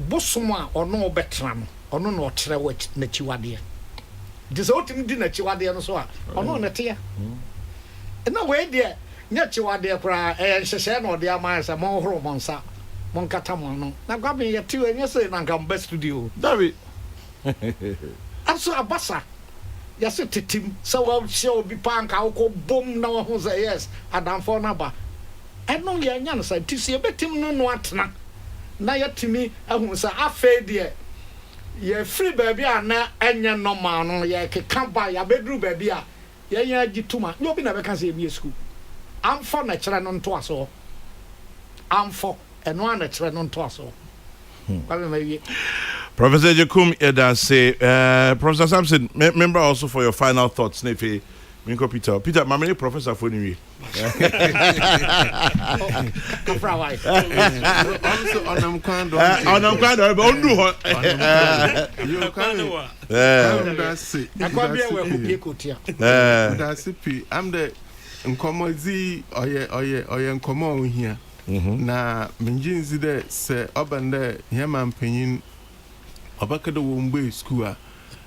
bosom a ono obetena no ono no otere na chiwade de se otim di na chiwade no so a ono na tia na we de nya chiwade kra nhyehyɛ na ode ama se mo horo mo nsa mo nkata mo no na gwa me ye tiwe nya se na nkamba studio David aso abasa yase tetim so wa share obi panka ko bom na wo say yes adamfo na ba eno ye nya no say tisi betim no atena na yatimi ahun say afa de ye free baby ana enye normal no ye keka ba ya bedru baby a ye nya gituma no bi na be ka say bi school amfo na kire no nto aso amfo eno ana kire no nto aso kwame mawie Professor Jakum say Professor Samson, member also for your final thoughts. Nefe, Minko Peter, my many professor for you. I'm the Nkomozi oye Nkomo here. Na minjinzi de se obande Yaman Penin Obakado Wombe school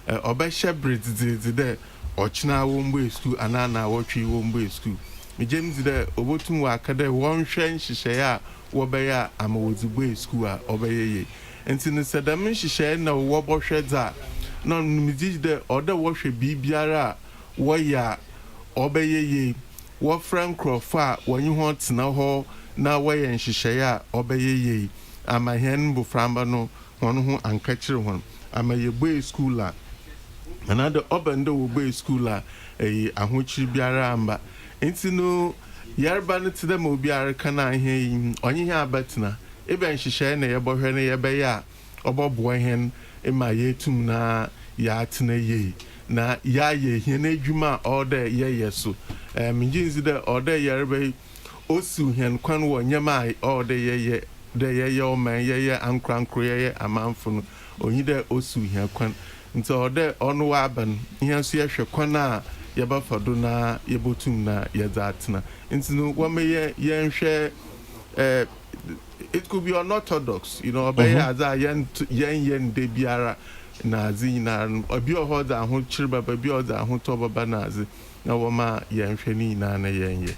Obasha Bridge de Ochna Wombe school Anana Watchi Wombe school. Mi James de Obotum Wakade one shen shishaya Wabaya Amawuzube school Obeye. And since the Damin shishay na Wabo Shedza non midi de other wash Bibiara Waya Obeye What Frank Crofa when you want to know how na way and shishaya obeye ama hen bu framba no hono ho ankachire hon ama ye boy school a another obendo wo boy school a ahochiri biara amba enti no yarba no tide ma obiara kana he onye ha abatina ebe nhihye na ye bohwe na ye be ya obobo hen ema ye tum na ya atena ye na ya ye he na adwuma order ye yeso minjinzi de order yarba osu hen kwan wo nyama order ye de ye o man ye ankrankro ye amanfo no onyi de osu hen kwan nti order onu wa ban ihe so ye hwe kwan a ye ba fado na ye botum na ye za atena nti no wo me ye nhwe it could be unorthodox, you know, by as I yen de biara nazi na obi oho da ho chirba baby o da ho to baba nazi na wo ma yen hwani na na yen ye.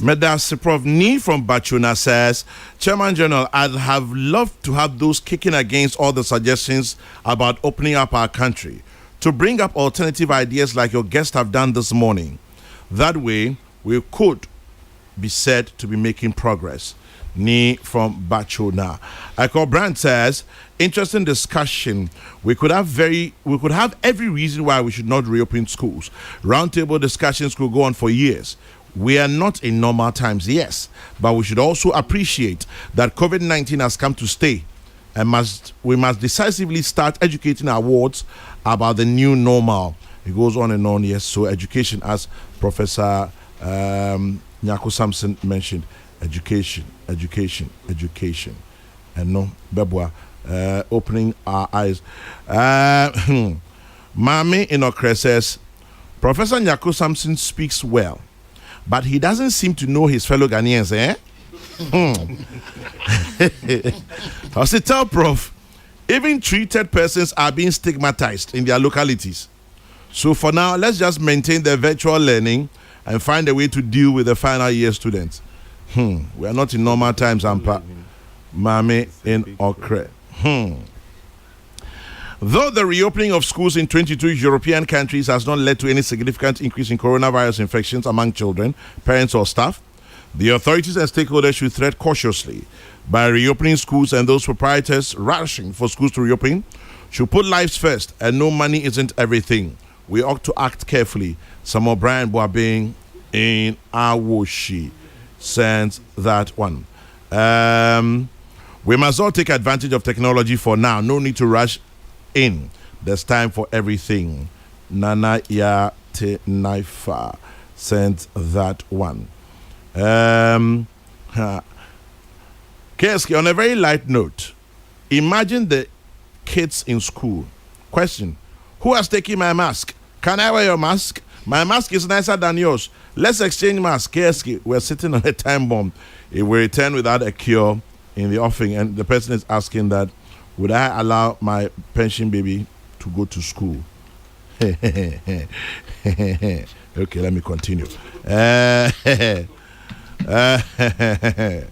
Medas Prof. Ni from Bachuna says, Chairman General, I'd have loved to have those kicking against all the suggestions about opening up our country to bring up alternative ideas like your guests have done this morning. That way, we could be said to be making progress. Ni from Bachuna. Eko Brand says, interesting discussion. We could have every reason why we should not reopen schools. Roundtable discussions could go on for years. We are not in normal times, yes, but we should also appreciate that COVID-19 has come to stay, and we must decisively start educating our wards about the new normal. It goes on and on, yes. So education, as Professor Nyako Samson mentioned, education. And no, Bebwa, opening our eyes. Mami Inokre says, Professor Nyako Samson speaks well, but he doesn't seem to know his fellow Ghanaians, I say, tell Prof, even treated persons are being stigmatized in their localities. So for now, let's just maintain the virtual learning and find a way to deal with the final year students. We are not in normal times, Ampa. Mame in Okre. Though the reopening of schools in 22 European countries has not led to any significant increase in coronavirus infections among children, parents, or staff, the authorities and stakeholders should tread cautiously by reopening schools, and those proprietors rushing for schools to reopen should put lives first, and no money isn't everything. We ought to act carefully. Some of Brian Boabing in Awoshi sends that one. We must all take advantage of technology for now. No need to rush in. There's time for everything. Nana Ya Te Naifa sends that one. Keski, on a very light note, imagine the kids in school. Question: who has taken my mask? Can I wear your mask? My mask is nicer than yours. Let's exchange masks. Keski, we're sitting on a time bomb. It will return without a cure in the offing, and the person is asking that, would I allow my pension baby to go to school? Okay, let me continue.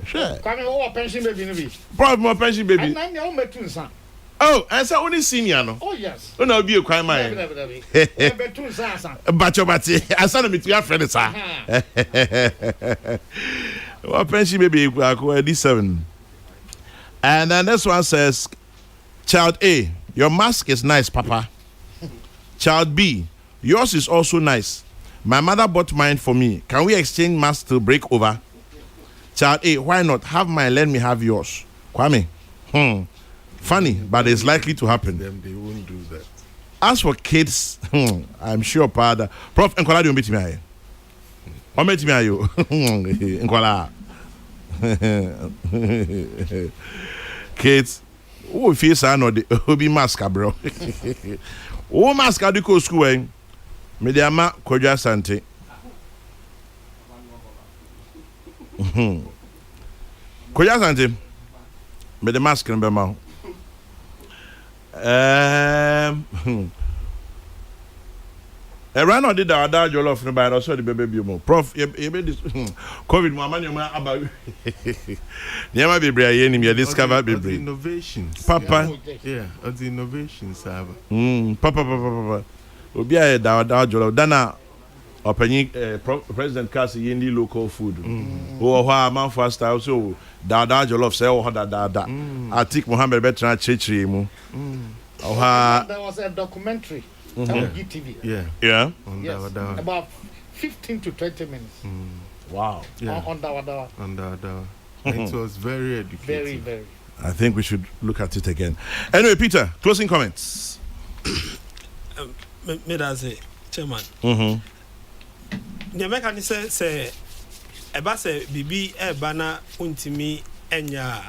Sure. Pension baby. Probably more pension baby. Oh, and so only senior, no? Oh, yes. Oh, no, be a crime. But I saw them to your friend, sir. What pension baby? This 7. And then this one says, Child A, your mask is nice, Papa. Child B, yours is also nice. My mother bought mine for me. Can we exchange masks to break over? Child A, why not? Have mine, let me have yours. Kwame. Funny, but it's likely to happen. They won't do that. As for kids, I'm sure, Father. Prof, Nkola, do you meet me? Or meet me, you? Nkola. Kids, who feels I know the be mask, bro. Who mask do go school? Mediama Koja Sante. Koja Sante. Me the mask in Bema. Rano did our dad your love by also the baby more. Prof, you made this COVID mama about Yama be brain, you discover be innovations. Papa. Yeah, of the innovations, Papa. Obi a da your love. Dana President Kasi yendi local food. Oh, ha man for style so dada jollof say oh dada. Atik Mohammed Bertrand Chechri mu. Oh ha. There was a documentary on GTV. Yeah. Yes, about 15 to 20 minutes. Wow. Yeah. On Dawa. It was very educative. Very. I think we should look at it again. Anyway, Peter, closing comments. Me that's it, Chairman. The American say eba say bibi bana untimi enya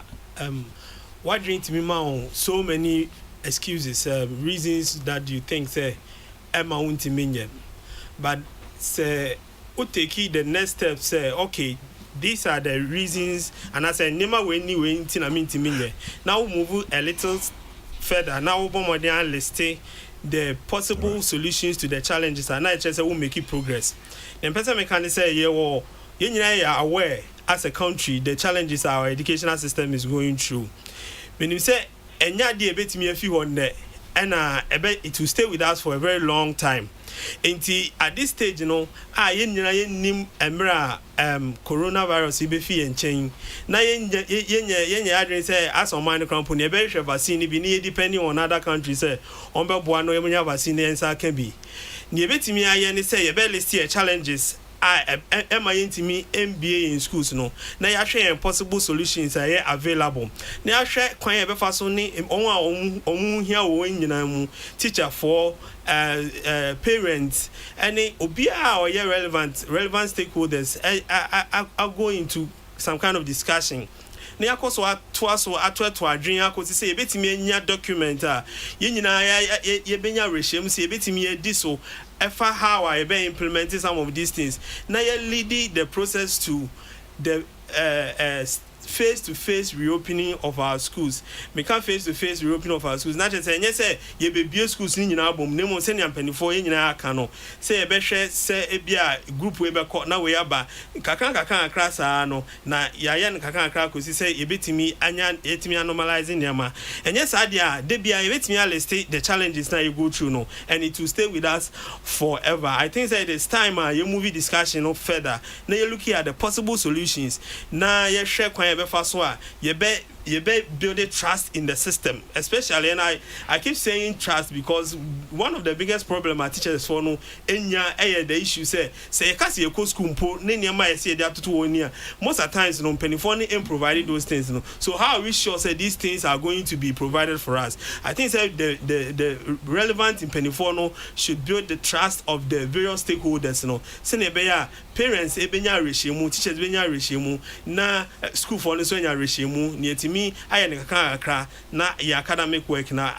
why drink me ma so many excuses reasons that you think say ema untimi but say we take the next step say okay these are the reasons and I say nema we ni we ntina me ntimi now we move a little further now we more than list the possible solutions to the challenges and I just say we make it progress. And person can say yeah well you are aware as a country the challenges our educational system is going through. When you say enya dey betimi afi on there and it will stay with us for a very long time. Until at this stage, you know, nim emra coronavirus ibefi enchen. Na yenye adren say as on mind company e be vaccine bi ni depending on other countries say on be boa no yemnya vaccine ensa can be. Ni betimi aye ni say ye be list here challenges am I intimi MBA in schools no na ya hwe possible solutions are available na ya hwe kwan e be fa so ni omu hia wo nyina mu teacher for parents any obia or relevant stakeholders are going to some kind of discussion na yakoso atwa adwen yakosi say ebetimi anya document ye nyina ye benya reshem say ebetimi edi so efa how I be implementing some of these things na ye lead the process to the face-to-face reopening of our schools. We can face-to-face reopening of our schools. Not just say ye be schools in your album. Nemo send your penny for in your cano. Say a beshe say a beer group we be caught now we are ba. Kakan class no na yayan kakan crack because say ye bit me anyan etimi normalizing yama. And yes, idea they be a bit me the challenges now you go through no and it will stay with us forever. I think that it's time your movie discussion no further. Now you look at the possible solutions. Now you share you build a trust in the system, especially, and I keep saying trust because one of the biggest problem our teachers for no the issue say because you go school most of the times no penny ain't providing those things no. So how are we sure say these things are going to be provided for us? I think say the relevant in penny no should build the trust of the various stakeholders no. Parents ebenya reshimu, teachers ebenya reshimu, na school for so nya reshimu, nietimi aye ne kakra na your academic work na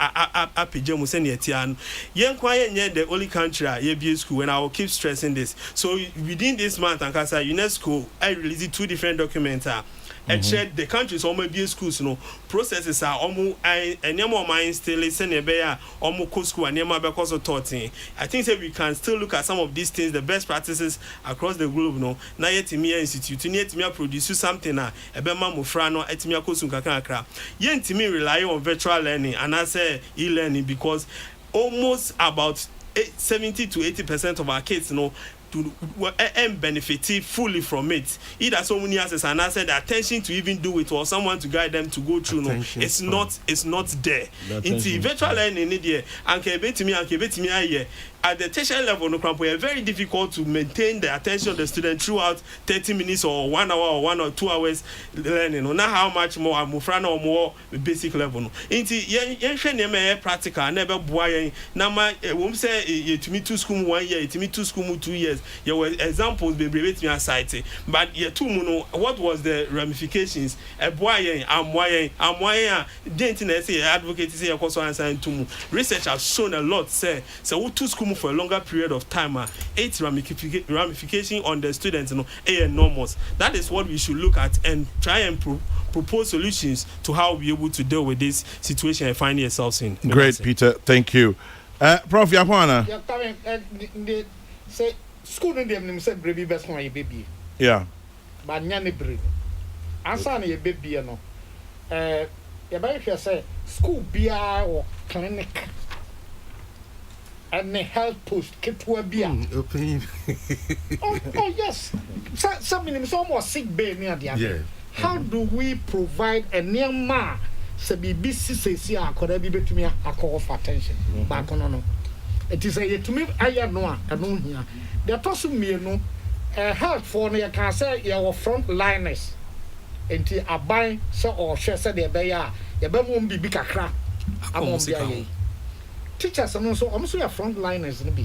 apije mu se nietia. Yen kwa yen the only country ye be school and I will keep stressing this. So within this month Ankasa UNESCO I released 2 different documents and shared the countries almost be schools no processes are almost and more mind still listen a bear almost school and never because of taught. I think that we can still look at some of these things, the best practices across the globe no na yetimia institute ni yetimia produce something na ebema mofra no etimia kosun kakra yentimi rely on virtual learning and I say e-learning because almost about 70 to 80% of our kids know to benefit fully from it. Either someone has an answer the attention to even do it or someone to guide them to go through no it's not there. Into virtual learning there and me at the tertiary level no crampo very difficult to maintain the attention of the student throughout 30 minutes or 1 hour or 1 or 2 hours learning no now how much more amufra or more basic level no into yen hwe practical never boy na ma wom say to me 2 school 1 year to me 2 school 2 years there were examples be brevate me aside but ye two no what was the ramifications e boy amwayen didn't say advocate say e so answer to research has shown a lot say so 2 school for a longer period of time 8 ramification on the students enormous. That is what we should look at and try and propose solutions to how we are able to deal with this situation and find yourselves in. Great, Peter, thank you. Prof Yapwana. Say school in them say baby best one baby. Yeah. But nyane baby. Answer na baby no. You buy say school bia or clinic and the health post ketua bia oh yes some minimum almost sick bay near the other. How do we provide a near ma se bibi sisi akora bi betumi akọ for attention back on it is a to me aya no a no hia the tosu mienu health for no you can say your front liners enti aban so or hwe se de be ya ye be mo bibi kakra amom bia ye teachers no so omo so your front liners no bi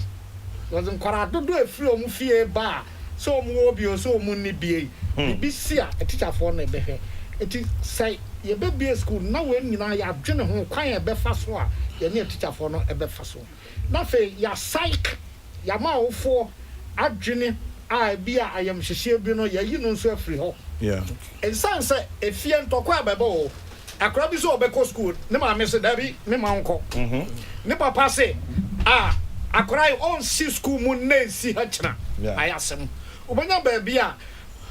was nkwara dodo afiri omo fie ba so omo obi o so omo ni bie bibi sia a teacher for no be hwe enti say ye be be school na we nyina ya dwene ho kwan e be fa so a ye ne teacher for no e be fa so na fe ya psych ya ma wo for adwene a bia ayam hyehyɛ bi no ya yi no nso afiri ho and san say efie ntokwa abebo akra bi so obeko school ne ma me se dabi me ma nko ne papa se akra on si school mu na si ha kyena ayasem obanya ba bia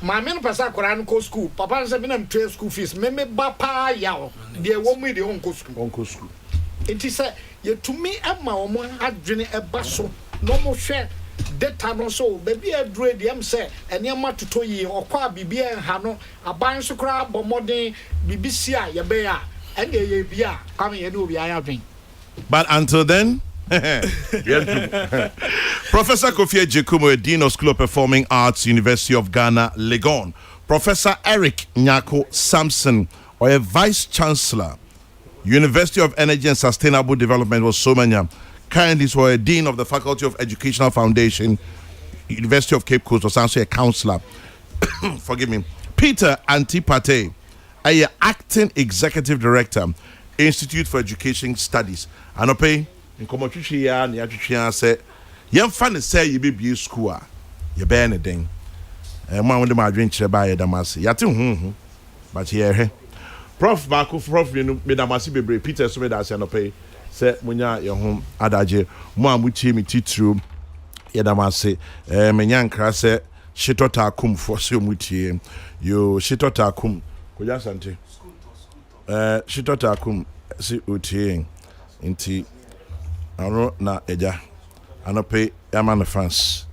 ma me no pesa akra no ko school papa se me na mtwe school fees me ba pa ya de wo mu de onko school it is ye to me ama wo mo adwene eba so no mo hwe data no so baby adure de am say eniama toto yi okwa bibia ha no aban so kra bomoden bibisia ye be ya ene ye bia am ye no bia ya dwen. But until then Professor Kofi Ejekumo, Dean of School of Performing Arts, University of Ghana, Legon. Professor Eric Nyako Samson, or a Vice Chancellor, University of Energy and Sustainable Development, was Somanya. Currently, so a Dean of the Faculty of Educational Foundation, University of Cape Coast, was also a counselor. Forgive me. Peter Antipate, a acting executive director, Institute for Education Studies. Anope, in Komochuchia, Niachuchia said, young fan say you be school, you bear anything. And one of them are drinking by Damasi. Yatu, but here, Prof. Marco, Prof. Medamasi be Peter Sumeda Sanope. Say munya your home adaje mo amuchi mi titru yedamase menyankra se shitota kum for so mutie yo shitota kum ko jasante shitota kum si utie nti aro na eja anope yama na France